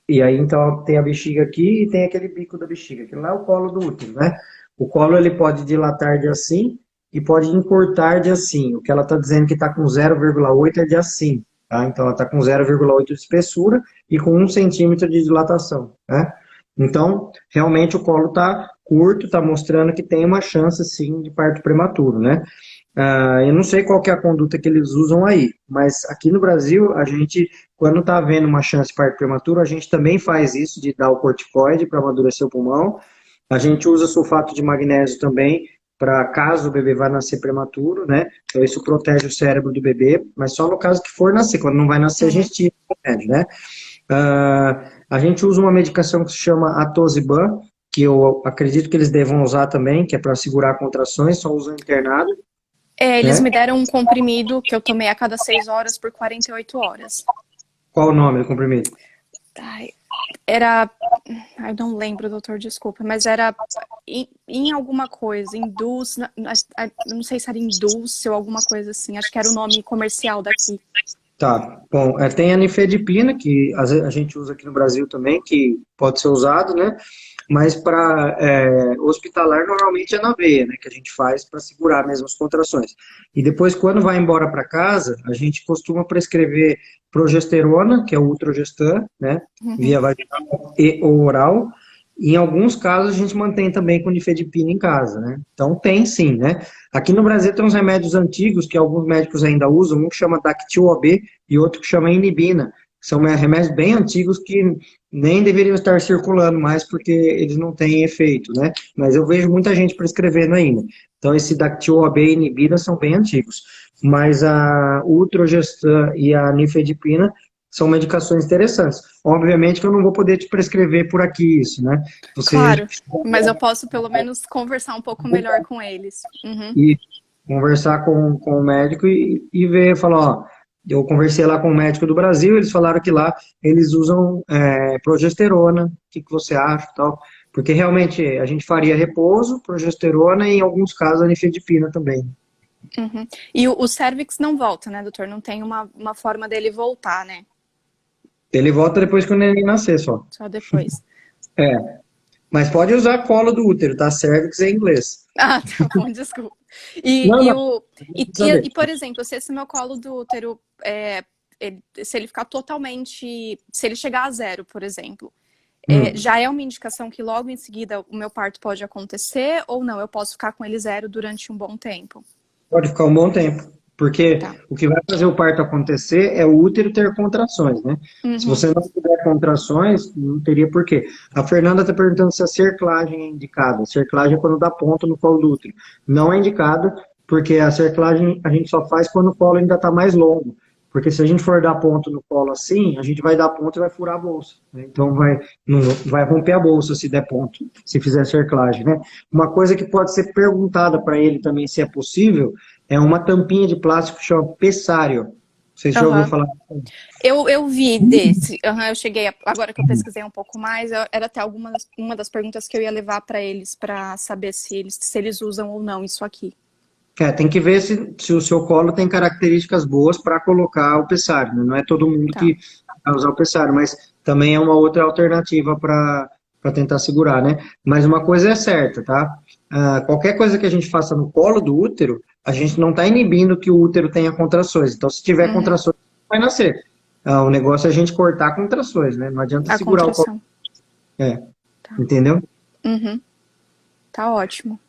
E aí então tem a bexiga aqui e tem aquele bico da bexiga, que lá é o colo do útero, né? O colo ele pode dilatar de assim e pode encurtar de assim. O que ela está dizendo que está com 0,8 é de assim, tá? Então ela está com 0,8 de espessura e com 1 centímetro de dilatação, né? Então, realmente o colo está curto, está mostrando que tem uma chance, sim, de parto prematuro, né? Eu não sei qual que é a conduta que eles usam aí, mas aqui no Brasil, a gente, quando está havendo uma chance de parto prematuro, a gente também faz isso, de dar o corticoide para amadurecer o pulmão. A gente usa sulfato de magnésio também, para caso o bebê vá nascer prematuro, né? Então isso protege o cérebro do bebê, mas só no caso que for nascer. Quando não vai nascer, a gente tira o remédio, né? A gente usa uma medicação que se chama Atosiban, que eu acredito que eles devam usar também, que é para segurar contrações, só usam internado. Eles me deram um comprimido que eu tomei a cada 6 horas por 48 horas. Qual o nome do comprimido? Era... Eu não lembro, doutor, desculpa, mas era em alguma coisa, Indulce, não sei se era Indulce ou alguma coisa assim, acho que era o nome comercial daqui. Tá, bom, tem a nifedipina, que a gente usa aqui no Brasil também, que pode ser usado, né? Mas para hospitalar, normalmente é na veia, né? Que a gente faz para segurar mesmo as contrações. E depois, quando vai embora para casa, a gente costuma prescrever progesterona, que é o Utrogestan, né? Via vaginal e ou oral. E em alguns casos, a gente mantém também com nifedipina em casa, né? Então, tem sim, né? Aqui no Brasil tem uns remédios antigos que alguns médicos ainda usam, um que chama Dactil-OB e outro que chama Inibina. São remédios bem antigos que nem deveriam estar circulando mais porque eles não têm efeito, né? Mas eu vejo muita gente prescrevendo ainda. Então, esse Dactil-OB e Inibina são bem antigos. Mas a Utrogestan e a nifedipina são medicações interessantes. Obviamente que eu não vou poder te prescrever por aqui isso, né? Claro, mas eu posso pelo menos conversar um pouco melhor com eles. E conversar com o médico e ver, falar, ó, eu conversei lá com o médico do Brasil, eles falaram que lá eles usam progesterona, o que você acha e tal, porque realmente a gente faria repouso, progesterona e em alguns casos a nifedipina também. E o cervix não volta, né, doutor? Não tem uma forma dele voltar, né? Ele volta depois que o neném nascer só. Só depois. Mas pode usar colo do útero, tá? Cervix em inglês. Tá bom, desculpa. Por exemplo, se esse meu colo do útero, se ele ficar totalmente... Se ele chegar a 0, por exemplo, Já é uma indicação que logo em seguida o meu parto pode acontecer ou não? Eu posso ficar com ele 0 durante um bom tempo? Pode ficar um bom tempo, porque Tá. o que vai fazer o parto acontecer é o útero ter contrações, né? Se Uhum. você não tiver contrações, não teria porquê. A Fernanda está perguntando se a cerclagem é indicada. A cerclagem é quando dá ponto no colo do útero. Não é indicada, porque a cerclagem a gente só faz quando o colo ainda está mais longo. Porque se a gente for dar ponto no colo assim, a gente vai dar ponto e vai furar a bolsa, né? Então vai romper a bolsa se der ponto, se fizer cerclagem, né? Uma coisa que pode ser perguntada para ele também, se é possível, é uma tampinha de plástico que chama pessário. Vocês já ouviram falar? Eu vi desse. Eu cheguei, agora que eu pesquisei um pouco mais, era até uma das perguntas que eu ia levar para eles, para saber se eles usam ou não isso aqui. Tem que ver se o seu colo tem características boas para colocar o pessário, né? Não é todo mundo que vai usar o pessário, mas também é uma outra alternativa para tentar segurar, né? Mas uma coisa é certa, tá? Qualquer coisa que a gente faça no colo do útero, a gente não está inibindo que o útero tenha contrações. Então, se tiver contrações, vai nascer. O negócio é a gente cortar contrações, né? Não adianta segurar o colo. Entendeu? Tá ótimo.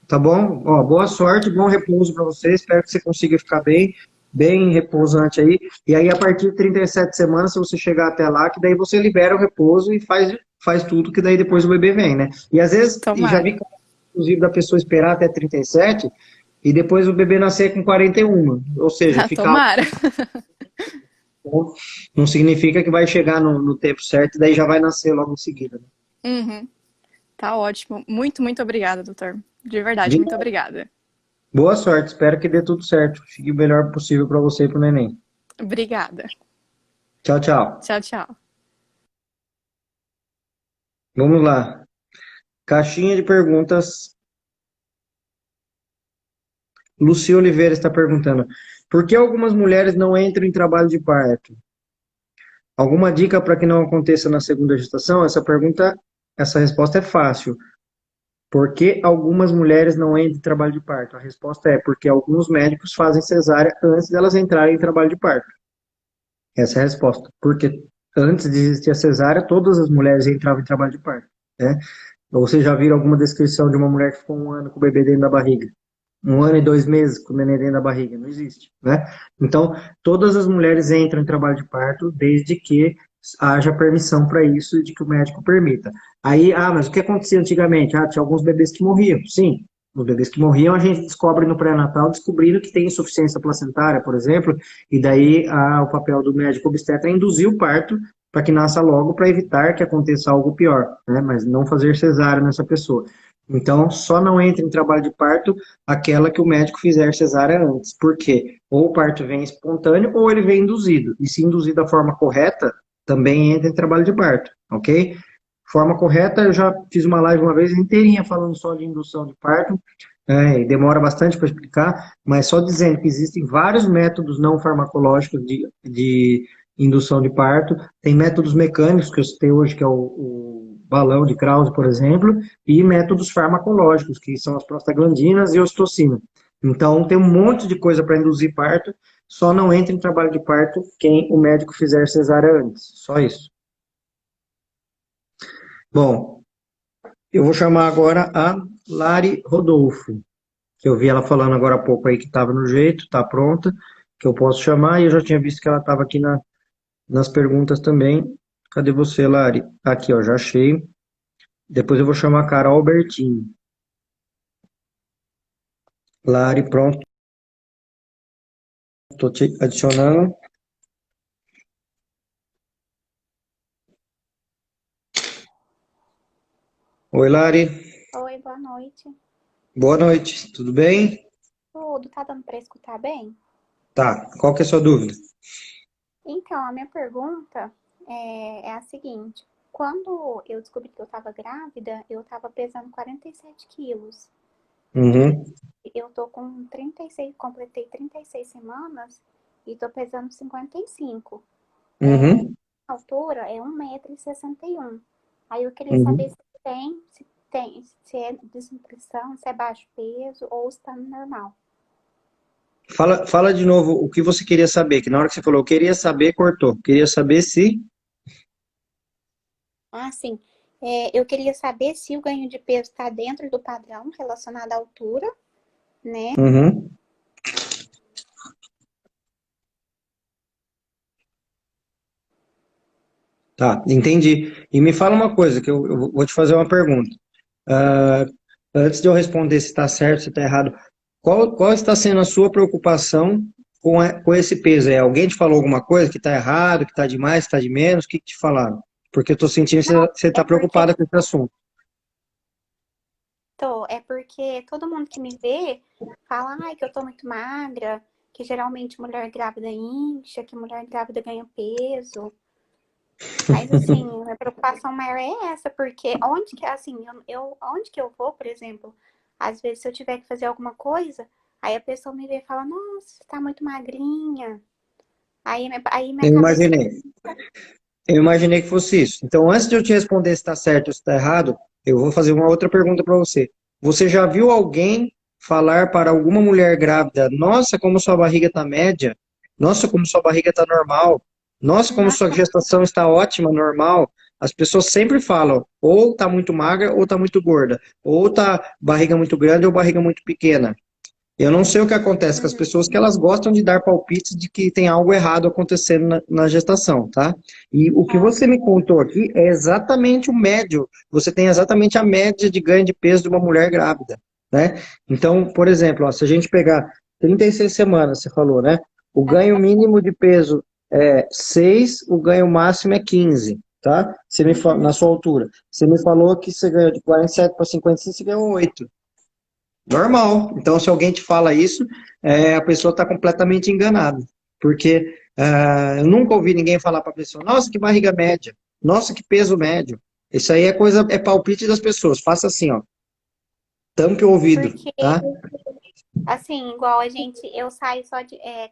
Tá bom? Ó, boa sorte, bom repouso para você. Espero que você consiga ficar bem repousante aí. E aí, a partir de 37 semanas, se você chegar até lá, que daí você libera o repouso e faz tudo, que daí depois o bebê vem, né? E às vezes, já vi, inclusive, da pessoa esperar até 37 e depois o bebê nascer com 41. Ou seja, ficar... Tomara. Não significa que vai chegar no tempo certo e daí já vai nascer logo em seguida. Né? Tá ótimo. Muito, muito obrigada, doutor. De verdade, muito obrigada. Boa sorte, espero que dê tudo certo. Fique o melhor possível para você e para o neném. Obrigada. Tchau, tchau. Tchau, tchau. Vamos lá. Caixinha de perguntas. Lucia Oliveira está perguntando: por que algumas mulheres não entram em trabalho de parto? Alguma dica para que não aconteça na segunda gestação? Essa resposta é fácil. Por que algumas mulheres não entram em trabalho de parto? A resposta é porque alguns médicos fazem cesárea antes delas entrarem em trabalho de parto. Essa é a resposta. Porque antes de existir a cesárea, todas as mulheres entravam em trabalho de parto, né? Ou vocês já viram alguma descrição de uma mulher que ficou 1 ano com o bebê dentro da barriga? 1 ano e 2 meses com o neném dentro da barriga? Não existe, né? Então, todas as mulheres entram em trabalho de parto desde que haja permissão para isso e de que o médico permita. Aí, mas o que acontecia antigamente? Tinha alguns bebês que morriam. Sim, os bebês que morriam a gente descobre no pré-natal, descobrindo que tem insuficiência placentária, por exemplo, e daí o papel do médico obstetra é induzir o parto para que nasça logo, para evitar que aconteça algo pior, né? Mas não fazer cesárea nessa pessoa. Então, só não entra em trabalho de parto aquela que o médico fizer cesárea antes. Por quê? Ou o parto vem espontâneo ou ele vem induzido. E se induzido da forma correta, também entra em trabalho de parto, ok? Forma correta, eu já fiz uma live uma vez inteirinha falando só de indução de parto, e demora bastante para explicar, mas só dizendo que existem vários métodos não farmacológicos de indução de parto. Tem métodos mecânicos que eu citei hoje, que é o balão de Krause, por exemplo, e métodos farmacológicos, que são as prostaglandinas e a ocitocina. Então, tem um monte de coisa para induzir parto, só não entra em trabalho de parto quem o médico fizer cesárea antes, só isso. Bom, eu vou chamar agora a Lari Rodolfo, que eu vi ela falando agora há pouco aí que estava no jeito, está pronta, que eu posso chamar, e eu já tinha visto que ela estava aqui nas perguntas também. Cadê você, Lari? Aqui, ó, já achei. Depois eu vou chamar a Carol Albertini. Lari, pronto. Estou te adicionando. Oi, Lari. Oi, boa noite. Boa noite, tudo bem? Tudo, tá dando para escutar bem? Tá, qual que é a sua dúvida? Então, a minha pergunta é a seguinte. Quando eu descobri que eu estava grávida, eu estava pesando 47 quilos. Uhum. Eu tô com 36, completei 36 semanas e tô pesando 55. Uhum. A altura é 1,61 m. Aí eu queria saber se é desnutrição, se é baixo peso ou se tá normal. Fala de novo o que você queria saber, que na hora que você falou, eu queria saber, cortou. Queria saber se... Assim, eu queria saber se o ganho de peso está dentro do padrão relacionado à altura, né? Uhum. Tá, entendi. E me fala uma coisa, que eu vou te fazer uma pergunta. Ah, antes de eu responder se está certo, se está errado, qual está sendo a sua preocupação com esse peso? É, alguém te falou alguma coisa que está errado, que está demais, que está de menos? O que te falaram? Porque eu estou sentindo que você É está porque preocupada com esse assunto. é porque todo mundo que me vê fala, ai, que eu tô muito magra, que geralmente mulher grávida incha, que mulher grávida ganha peso. Mas assim, a preocupação maior é essa, porque onde que, assim, onde que eu vou, por exemplo, às vezes se eu tiver que fazer alguma coisa, aí a pessoa me vê e fala, nossa, você tá muito magrinha. Aí minha Eu cabeça imaginei. Eu imaginei que fosse isso. Então, antes de eu te responder se está certo ou se está errado, eu vou fazer uma outra pergunta para você. Você já viu alguém falar para alguma mulher grávida: Nossa, como sua barriga está média? Nossa, como sua barriga está normal? Nossa, como não, sua gestação está ótima, normal? As pessoas sempre falam: ou está muito magra ou está muito gorda, ou está barriga muito grande ou barriga muito pequena. Eu não sei o que acontece com as uhum, pessoas que elas gostam de dar palpites de que tem algo errado acontecendo na gestação, tá? E o que tá, você me contou aqui é exatamente o médio. Você tem exatamente a média de ganho de peso de uma mulher grávida, né? Então, por exemplo, ó, se a gente pegar 36 semanas, você falou, né? O ganho mínimo de peso é 6, o ganho máximo é 15, tá? Na uhum. sua altura. Você me falou que você ganhou de 47 para 55, você ganhou 8. Normal. Então, se alguém te fala isso, a pessoa está completamente enganada. Porque eu nunca ouvi ninguém falar para a pessoa, nossa, que barriga média, nossa, que peso médio. Isso aí é palpite das pessoas. Faça assim, ó, tampe o ouvido, Porque, tá? assim, igual eu saio só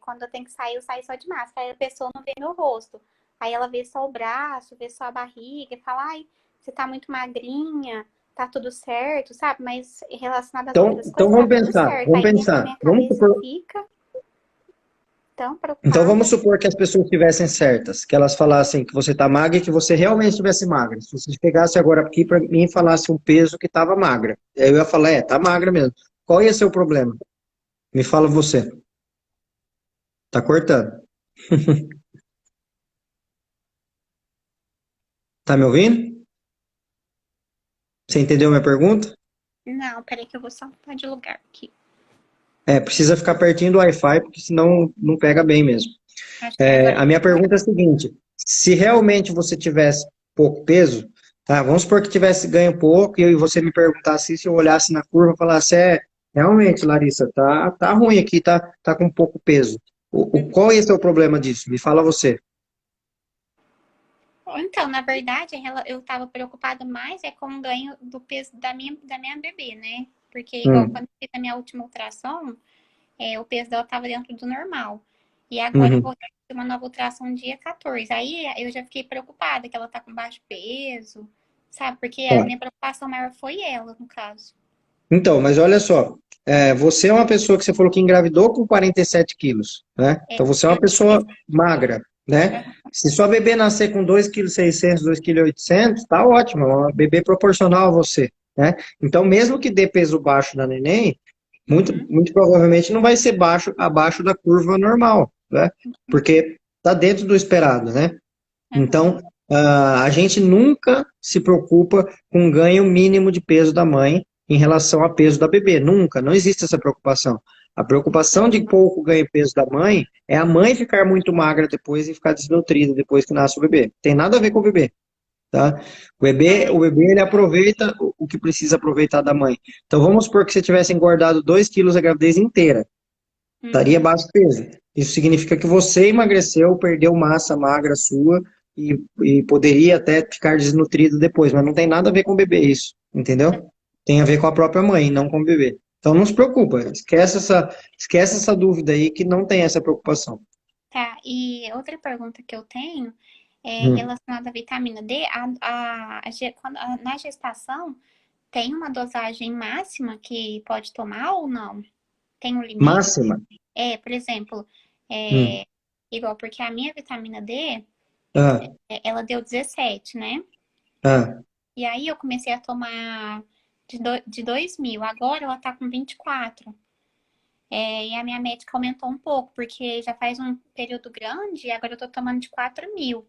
quando eu tenho que sair, eu saio só de máscara. Aí a pessoa não vê meu rosto. Aí ela vê só o braço, vê só a barriga e fala, ai, você tá muito magrinha, tá tudo certo, sabe? Mas relacionado às outras Então coisas, tá vamos tudo pensar, certo. vamos Aí pensar. minha cabeça fica tão Então vamos preocupada. supor que as pessoas estivessem certas, que elas falassem que você está magra e que você realmente estivesse magra. Se você pegasse agora aqui para mim e falasse um peso que estava magra, aí eu ia falar, tá magra mesmo. Qual ia ser o problema? Me fala você. Tá cortando. Tá me ouvindo? Você entendeu minha pergunta? Não, peraí que eu vou só mudar de lugar aqui. Precisa ficar pertinho do Wi-Fi, porque senão não pega bem mesmo. Acho que agora A minha pergunta é a seguinte: se realmente você tivesse pouco peso, tá? Vamos supor que tivesse ganho pouco e você me perguntasse isso, eu olhasse na curva e falasse, realmente, Larissa, tá ruim aqui, tá com pouco peso. Qual ia ser o problema disso? Me fala você. Então, na verdade, eu estava preocupada mais com o ganho do peso da minha bebê, né? Porque, igual Hum, quando eu fiz a minha última ultrassom, o peso dela estava dentro do normal. E agora eu uhum. vou ter uma nova ultrassom dia 14. Aí eu já fiquei preocupada que ela tá com baixo peso, sabe? Porque a Tá. minha preocupação maior foi ela, no caso. Então, mas olha só, você é uma pessoa que você falou que engravidou com 47 quilos, né? É, Então você é uma pessoa magra, né? Se sua bebê nascer com 2,6 kg, 2,8 kg, tá ótimo, é uma bebê proporcional a você, né? Então, mesmo que dê peso baixo na neném, muito, uhum, muito provavelmente não vai ser abaixo da curva normal, né? Porque tá dentro do esperado, né? uhum, Então, a gente nunca se preocupa com o ganho mínimo de peso da mãe em relação ao peso da bebê. Nunca, não existe essa preocupação. A preocupação de pouco ganho de peso da mãe é a mãe ficar muito magra depois e ficar desnutrida depois que nasce o bebê. Tem nada a ver com o bebê, tá? ah, O bebê ele aproveita o que precisa aproveitar da mãe. Então, vamos supor que você tivesse engordado 2 quilos a gravidez inteira. Estaria uhum, baixo peso. Isso significa que você emagreceu, perdeu massa magra sua e poderia até ficar desnutrido depois, mas não tem nada a ver com o bebê isso, entendeu? Tem a ver com a própria mãe, não com o bebê. Então não se preocupa, esquece essa dúvida aí que não tem essa preocupação. tá. E outra pergunta que eu tenho é Hum. relacionada à vitamina D. Na gestação, tem uma dosagem máxima que pode tomar ou não? Tem um limite? Máxima. Por exemplo, Hum. é, igual, porque a minha vitamina D, Ah, ela deu 17, né? Ah, E aí eu comecei a tomar de 2.000. Agora ela tá com 24. E a minha médica aumentou um pouco, porque já faz um período grande e agora eu tô tomando de 4.000.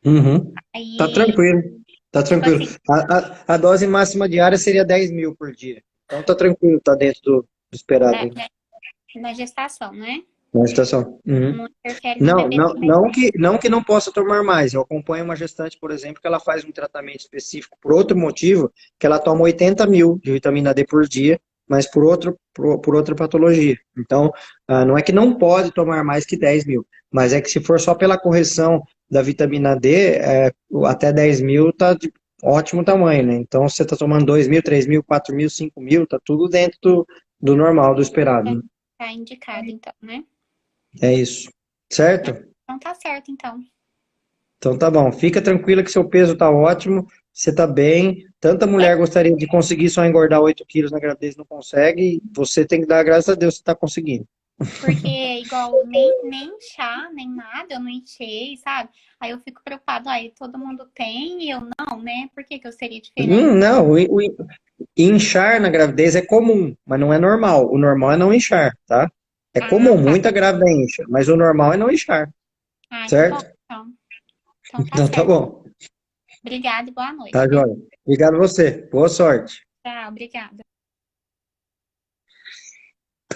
uhum. Tá Aí, tranquilo. Tá tipo tranquilo. assim, A dose máxima diária seria 10.000 por dia. Então tá tranquilo, tá dentro do esperado na, aí, na, na gestação, né? na situação. Uhum. Não interfere no Não, bebê não, também. não que não possa tomar mais. Eu acompanho uma gestante, por exemplo, que ela faz um tratamento específico por outro motivo, que ela toma 80.000 de vitamina D por dia, mas por outra patologia. Então, não é que não pode tomar mais que 10.000, mas é que se for só pela correção da vitamina D, até 10.000 está de ótimo tamanho, né? Então, se você está tomando 2.000, 3.000, 4.000, 5.000, tá tudo dentro do normal, do esperado, né? Tá indicado, então, né? É isso. Certo? Então tá certo, então. Então tá bom, fica tranquila que seu peso tá ótimo, você tá bem. Tanta É mulher gostaria de conseguir só engordar 8 quilos na gravidez, não consegue. Você tem que dar graças a Deus que tá conseguindo. porque, igual, nem chá, nem nada, eu não enchei, sabe? Aí eu fico preocupada, aí todo mundo tem e eu não, né? Por que que eu seria diferente? Não, inchar na gravidez é comum, mas não é normal. O normal é não inchar, tá? É Ah, comum, tá. muita grávida incha, mas o normal é não inchar, Ah, que bom, certo? então. Então tá Então tá certo. bom, Obrigada e boa tá noite, viu? joia. Obrigado a você, boa sorte. Tchau, obrigada.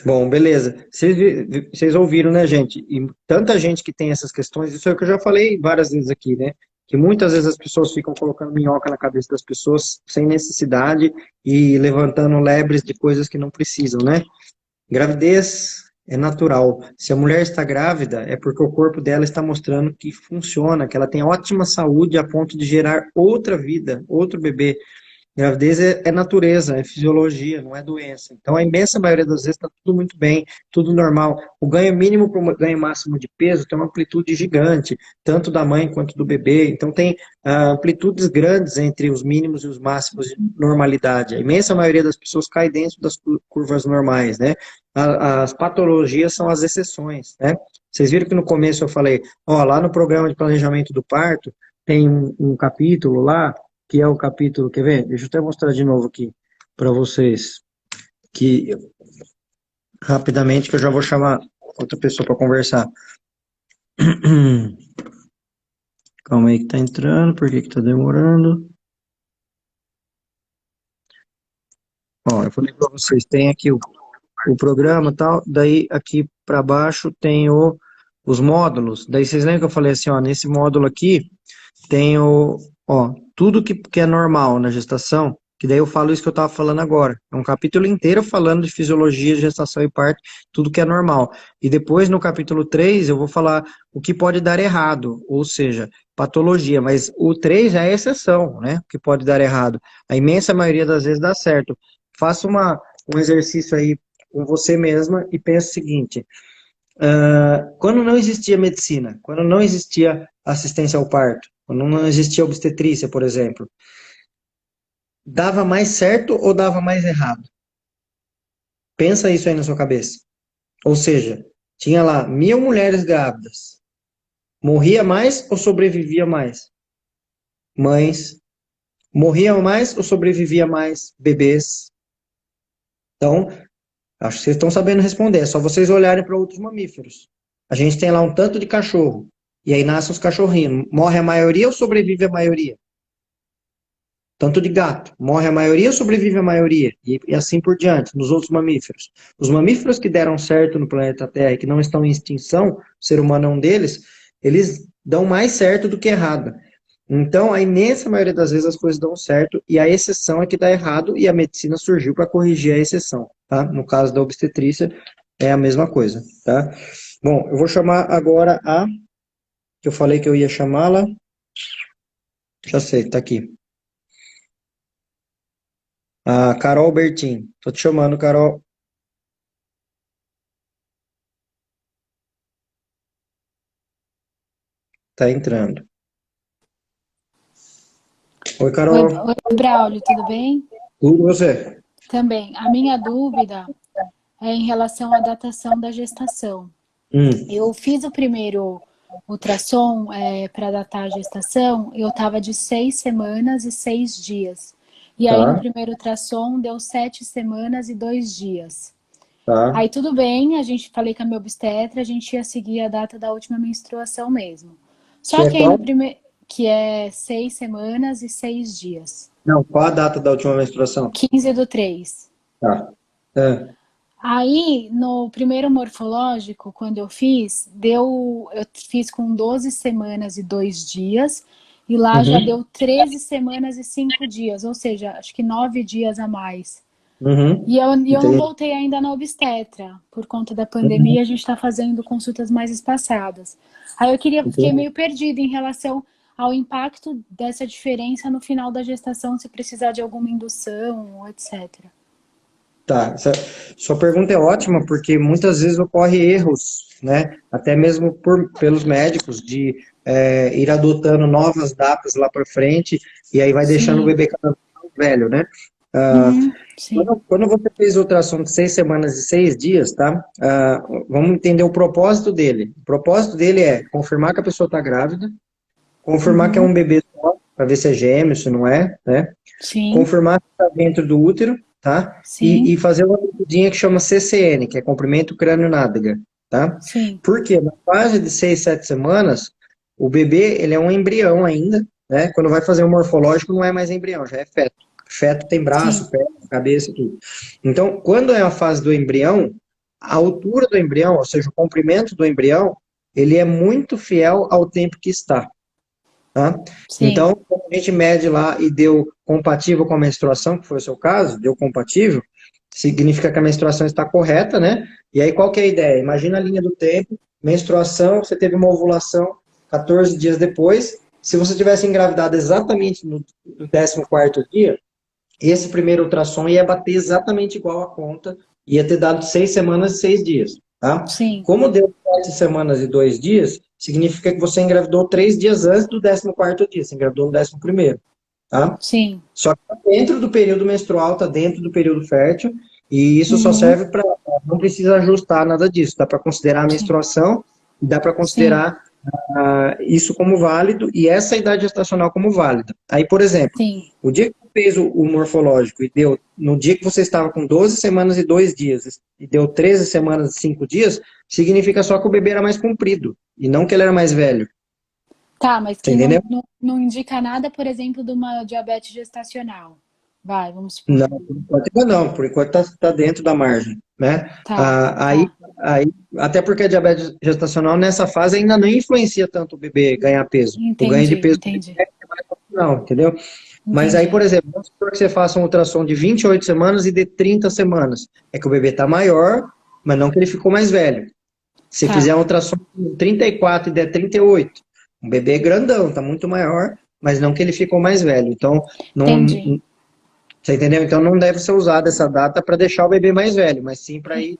Bom, beleza. Vocês ouviram, né, gente? E tanta gente que tem essas questões, isso é o que eu já falei várias vezes aqui, né? Que muitas vezes as pessoas ficam colocando minhoca na cabeça das pessoas sem necessidade e levantando lebres de coisas que não precisam, né? Gravidez é natural. Se a mulher está grávida, é porque o corpo dela está mostrando que funciona, que ela tem ótima saúde a ponto de gerar outra vida, outro bebê. Gravidez é natureza, é fisiologia, não é doença. Então, a imensa maioria das vezes está tudo muito bem, tudo normal. O ganho mínimo para o ganho máximo de peso tem uma amplitude gigante, tanto da mãe quanto do bebê. Então, tem amplitudes grandes entre os mínimos e os máximos de normalidade. A imensa maioria das pessoas cai dentro das curvas normais, né? As patologias são as exceções, né? Vocês viram que no começo eu falei, ó, lá no programa de planejamento do parto, tem um capítulo lá que é o capítulo, quer ver? Deixa eu até mostrar de novo aqui para vocês, que rapidamente que eu já vou chamar outra pessoa para conversar. Calma aí que tá entrando, por que que tá demorando? Ó, eu falei para vocês, tem aqui o programa e tal, daí aqui para baixo tem os módulos, daí vocês lembram que eu falei assim, ó, nesse módulo aqui tem tudo que é normal na gestação, que daí eu falo isso que eu estava falando agora. É um capítulo inteiro falando de fisiologia, gestação e parto, tudo que é normal. E depois, no capítulo 3 eu vou falar o que pode dar errado, ou seja, patologia. Mas o 3 já é exceção, né? O que pode dar errado. A imensa maioria das vezes dá certo. Faça um exercício aí com você mesma e pense o seguinte: quando não existia medicina, quando não existia assistência ao parto, quando não existia obstetrícia, por exemplo, dava mais certo ou dava mais errado? Pensa isso aí na sua cabeça. Ou seja, tinha lá 1.000 mulheres grávidas. Morria mais ou sobrevivia mais? Mães. Morriam mais ou sobrevivia mais? Bebês. Então, acho que vocês estão sabendo responder. É só vocês olharem para outros mamíferos. A gente tem lá um tanto de cachorro. E aí nascem os cachorrinhos. Morre a maioria ou sobrevive a maioria? Tanto de gato. Morre a maioria ou sobrevive a maioria? E assim por diante, nos outros mamíferos. Os mamíferos que deram certo no planeta Terra e que não estão em extinção, o ser humano é um deles, eles dão mais certo do que errado. Então, a imensa maioria das vezes as coisas dão certo e a exceção é que dá errado e a medicina surgiu para corrigir a exceção, tá? No caso da obstetrícia, é a mesma coisa, tá? Bom, eu vou chamar agora que eu falei que eu ia chamá-la, já sei, tá aqui. A Carol Bertin. Tô te chamando, Carol. Tá entrando. Oi, Oi, Carol. oi, Braulio, tudo bem? Tudo você? Também. A minha dúvida é em relação à datação da gestação. Hum, Eu fiz o primeiro ultrassom para datar a gestação, eu estava de 6 semanas e 6 dias. E aí, no Tá, primeiro ultrassom, deu 7 semanas e 2 dias. tá. Aí, tudo bem, falei com a minha obstetra, a gente ia seguir a data da última menstruação mesmo. Que Só é que aí, qual? que é 6 semanas e 6 dias. Não, qual a data da última menstruação? 15/3. Tá. É. Aí, no primeiro morfológico, quando eu fiz, eu fiz com 12 semanas e 2 dias, e lá já Uhum, deu 13 semanas e 5 dias, ou seja, acho que 9 dias a mais. uhum. E eu não Entendi. voltei ainda na obstetra, por conta da Uhum, pandemia, a gente está fazendo consultas mais espaçadas. Aí fiquei entendi. meio perdida em relação ao impacto dessa diferença no final da gestação, se precisar de alguma indução, etc. Tá, sua pergunta é ótima, porque muitas vezes ocorre erros, né? Até mesmo pelos médicos, de ir adotando novas datas lá para frente, e aí vai deixando o Sim, bebê cada vez mais velho, né? sim, Quando você fez o ultrassom de 6 semanas e 6 dias, tá? Vamos entender o propósito dele. O propósito dele é confirmar que a pessoa está grávida, confirmar que é um bebê só, para ver se é gêmeo, se não é, né? sim, Confirmar que está dentro do útero, tá? E sim, fazer uma medidinha que chama CCN, que é comprimento crânio-nádega, tá? sim, Por quê? Na fase de 6, 7 semanas, o bebê, ele é um embrião ainda, né? Quando vai fazer o morfológico, não é mais embrião, já é feto. Feto tem sim, braço, perna, cabeça, tudo. Então, quando é a fase do embrião, a altura do embrião, ou seja, o comprimento do embrião, ele é muito fiel ao tempo que está. Tá? sim, Então, quando a gente mede lá e deu compatível com a menstruação, que foi o seu caso, deu compatível, significa que a menstruação está correta, né? E aí, qual que é a ideia? Imagina a linha do tempo, menstruação, você teve uma ovulação 14 dias depois. Se você tivesse engravidado exatamente no 14º dia, esse primeiro ultrassom ia bater exatamente igual a conta, ia ter dado 6 semanas e 6 dias, tá? sim, Como deu 7 semanas e 2 dias, significa que você engravidou 3 dias antes do 14º dia, você engravidou no 11º, tá? sim. Só que tá dentro do período menstrual, está dentro do período fértil, e isso só Uhum, serve para, não precisa ajustar nada disso, dá para considerar a sim, menstruação, dá para sim, considerar isso como válido e essa idade gestacional como válida. Aí, por exemplo, sim. o dia que você fez o morfológico e deu, no dia que você estava com 12 semanas e 2 dias e deu 13 semanas e 5 dias, significa só que o bebê era mais comprido e não que ele era mais velho. Tá, mas Você que não, entendeu? não indica nada, por exemplo, de uma diabetes gestacional. Vai, vamos Não, supor. por enquanto ainda não, por enquanto está dentro da margem, né? Tá, Ah, aí, tá. aí, até porque a diabetes gestacional nessa fase ainda nem influencia tanto o bebê ganhar peso. O ganho de Entendi, peso entendi, é mais não, entendeu? Mas aí, por entendi. exemplo, vamos supor que você faça um ultrassom de 28 semanas e de 30 semanas. É que o bebê está maior, mas não que ele ficou mais velho. Se fizer Tá, um ultrassom de 34 e der 38, um bebê grandão, está muito maior, mas não que ele ficou mais velho. Então, não, entendi. você entendeu? Então não deve ser usada essa data para deixar o bebê mais velho, mas sim para ir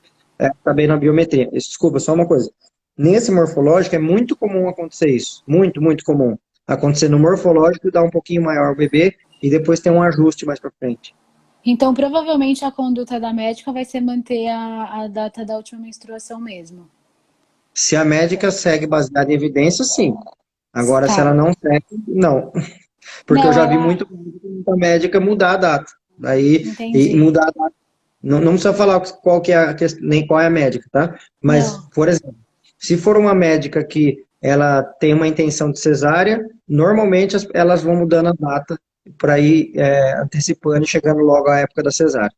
saber na biometria. Desculpa, só uma coisa. Nesse morfológico é muito comum acontecer isso. Muito, muito comum. Acontecer no morfológico, dar um pouquinho maior o bebê e depois ter um ajuste mais para frente. Então, provavelmente a conduta da médica vai ser manter a data da última menstruação mesmo. Se a médica segue baseada em evidência, sim. Agora, se ela Tá. não segue, não. Porque eu Não, já vi ela. muita médica mudar a data. Daí, e Entendi. mudar a data. Não precisa falar qual que é nem qual é a médica, tá? Mas, Não, por exemplo, se for uma médica que ela tem uma intenção de cesárea, normalmente elas vão mudando a data para ir antecipando e chegando logo à época da cesárea.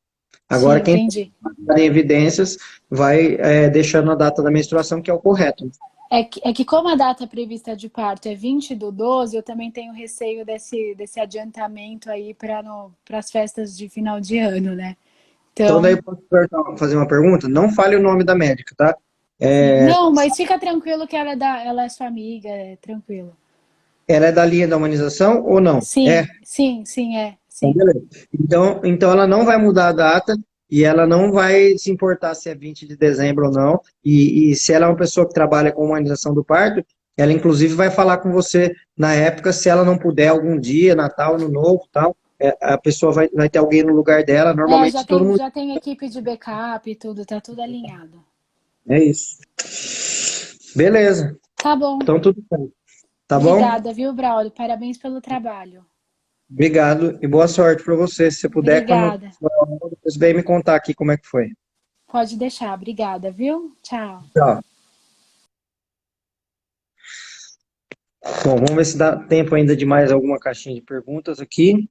Agora, sim, quem entendi. tem evidências vai deixando a data da menstruação, que é o correto. É que como a data prevista de parto é 20/12, eu também tenho receio desse adiantamento aí para as festas de final de ano, né? Então, daí, Então, posso fazer uma pergunta? Não fale o nome da médica, tá? sim. É, Não, mas fica tranquilo que ela é sua amiga, é tranquilo. ela é da linha da humanização ou não? É. Sim, sim, sim, Então, sim. beleza. Então ela não vai mudar a data e ela não vai se importar se é 20 de dezembro ou não. E se ela é uma pessoa que trabalha com humanização do parto, ela inclusive vai falar com você na época, se ela não puder algum dia, Natal, Ano Novo, tal, a pessoa vai ter alguém no lugar dela. É, já Normalmente todo tem, mundo já tem equipe de backup e tudo, tá tudo alinhado. é isso. Beleza. Tá bom. Então, tudo bem. Tá bom? Obrigada, viu, Braulio? Parabéns pelo trabalho. Obrigado e boa sorte para você. Se você puder, quando Obrigada. depois vem me contar aqui como é que foi. Pode deixar. Obrigada, viu? Tchau. Tchau. Bom, vamos ver se dá tempo ainda de mais alguma caixinha de perguntas aqui.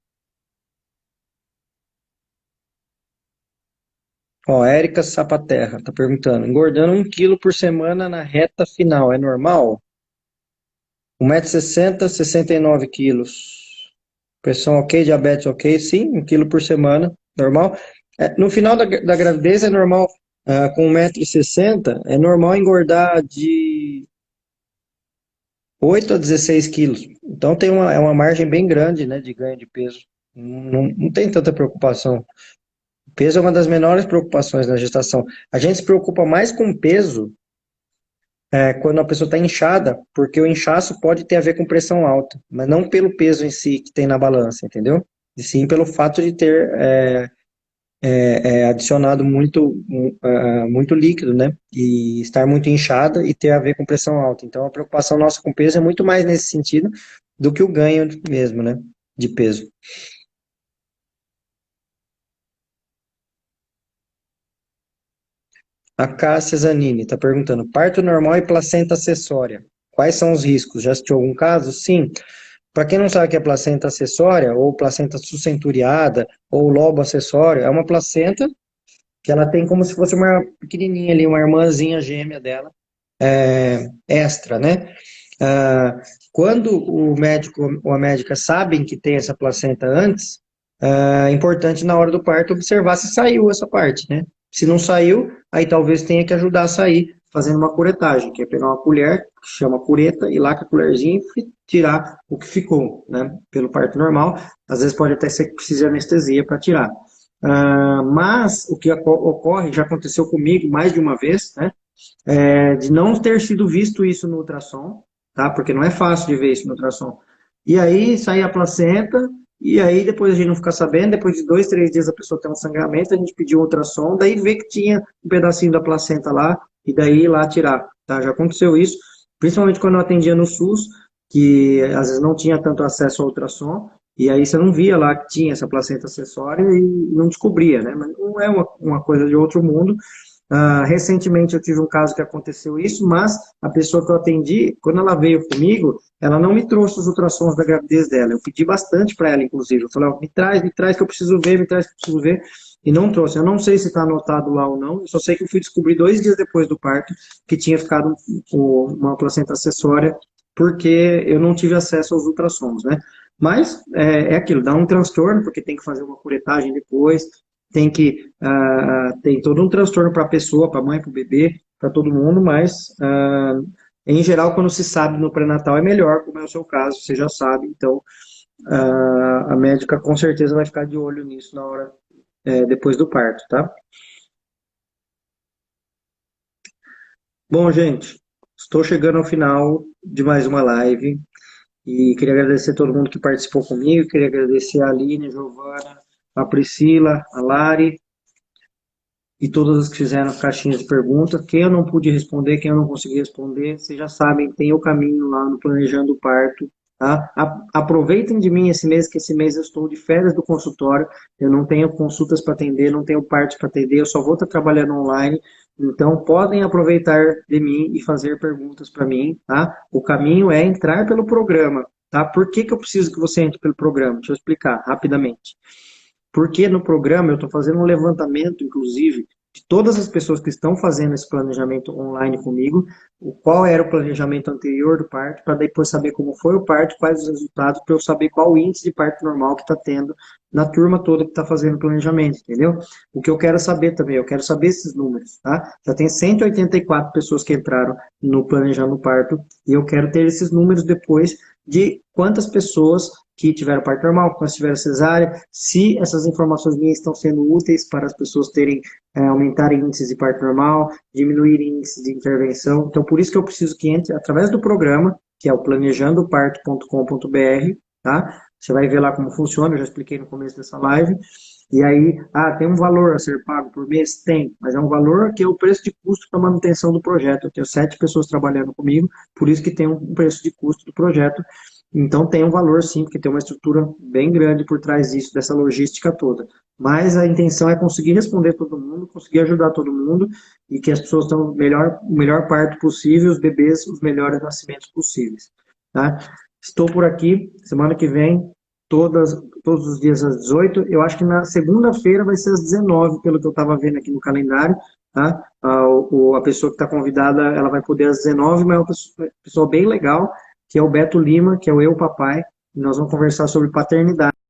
Ó, Érica Sapaterra está perguntando: engordando 1 quilo por semana na reta final, é normal? 1,60 m, 69 quilos. Pressão ok, diabetes ok, sim, 1 quilo por semana, normal. No final da gravidez é normal, com 1,60 m, é normal engordar de 8 a 16 quilos. Então é uma margem bem grande, né, de ganho de peso. Não tem tanta preocupação. O peso é uma das menores preocupações na gestação. A gente se preocupa mais com peso quando a pessoa está inchada, porque o inchaço pode ter a ver com pressão alta, mas não pelo peso em si que tem na balança, entendeu? E sim pelo fato de ter adicionado muito líquido, né? E estar muito inchada e ter a ver com pressão alta. Então a preocupação nossa com peso é muito mais nesse sentido do que o ganho mesmo, né? De peso. A Cássia Zanini está perguntando: parto normal e placenta acessória. Quais são os riscos? Já assistiu algum caso? Sim. Para quem não sabe o que é placenta acessória, ou placenta suscenturiada, ou lobo acessório, é uma placenta que ela tem como se fosse uma pequenininha ali, uma irmãzinha gêmea dela, extra, né? Quando o médico ou a médica sabem que tem essa placenta antes, é importante na hora do parto observar se saiu essa parte, né? Se não saiu, aí talvez tenha que ajudar a sair fazendo uma curetagem, que é pegar uma colher, que chama cureta, e lá com a colherzinha tirar o que ficou, né? Pelo parto normal, às vezes pode até ser que precise de anestesia para tirar. Mas o que ocorre, já aconteceu comigo mais de uma vez, né? De não ter sido visto isso no ultrassom, tá? Porque não é fácil de ver isso no ultrassom. E aí sai a placenta, e aí depois a gente não fica sabendo, depois de 2, 3 dias a pessoa tem um sangramento, a gente pediu ultrassom, daí vê que tinha um pedacinho da placenta lá, e daí ir lá tirar, tá? Já aconteceu isso, principalmente quando eu atendia no SUS, que às vezes não tinha tanto acesso ao ultrassom, e aí você não via lá que tinha essa placenta acessória e não descobria, né? Mas não é uma coisa de outro mundo. Recentemente eu tive um caso que aconteceu isso, mas a pessoa que eu atendi, quando ela veio comigo, ela não me trouxe os ultrassons da gravidez dela. Eu pedi bastante para ela, inclusive. Eu falei, me traz que eu preciso ver, me traz que eu preciso ver. E não trouxe. Eu não sei se está anotado lá ou não, eu só sei que eu fui descobrir 2 dias depois do parto que tinha ficado uma placenta acessória, porque eu não tive acesso aos ultrassons, né? Mas é aquilo, dá um transtorno, porque tem que fazer uma curetagem depois, tem todo um transtorno para a pessoa, para a mãe, para o bebê, para todo mundo, mas em geral, quando se sabe no pré-natal é melhor, como é o seu caso, você já sabe, então a médica com certeza vai ficar de olho nisso na hora, depois do parto, tá? Bom, gente, estou chegando ao final de mais uma live. E queria agradecer a todo mundo que participou comigo, queria agradecer a Aline, a Giovana, a Priscila, a Lari e todas as que fizeram caixinhas de perguntas. Quem eu não pude responder, quem eu não consegui responder, vocês já sabem, tem o caminho lá no Planejando o Parto. Tá? Aproveitem de mim esse mês, que esse mês eu estou de férias do consultório, eu não tenho consultas para atender, não tenho partos para atender, eu só vou estar trabalhando online. Então, podem aproveitar de mim e fazer perguntas para mim, tá? O caminho é entrar pelo programa, tá? Por que eu preciso que você entre pelo programa? Deixa eu explicar rapidamente. Porque no programa eu estou fazendo um levantamento, inclusive, de todas as pessoas que estão fazendo esse planejamento online comigo, qual era o planejamento anterior do parto, para depois saber como foi o parto, quais os resultados, para eu saber qual o índice de parto normal que está tendo na turma toda que está fazendo o planejamento, entendeu? O que eu quero saber também, eu quero saber esses números, tá? Já tem 184 pessoas que entraram no Planejando o Parto, e eu quero ter esses números depois de quantas pessoas que tiveram parto normal, quantas tiveram cesárea, se essas informações minhas estão sendo úteis para as pessoas aumentarem índices de parto normal, diminuírem índices de intervenção. Então, por isso que eu preciso que entre através do programa, que é o planejandoparto.com.br, tá? Você vai ver lá como funciona, eu já expliquei no começo dessa live. E aí, tem um valor a ser pago por mês? Tem, mas é um valor que é o preço de custo para manutenção do projeto. Eu tenho 7 pessoas trabalhando comigo, por isso que tem um preço de custo do projeto. Então tem um valor sim, porque tem uma estrutura bem grande por trás disso, dessa logística toda. Mas a intenção é conseguir responder todo mundo, conseguir ajudar todo mundo e que as pessoas tenham o melhor parto possível, os bebês, os melhores nascimentos possíveis. Tá? Estou por aqui, semana que vem, todos os dias às 18. Eu acho que na segunda-feira vai ser às 19, pelo que eu estava vendo aqui no calendário. Tá? A pessoa que está convidada, ela vai poder às 19, mas é uma pessoa bem legal, que é o Beto Lima, que é o Eu Papai, e nós vamos conversar sobre paternidade.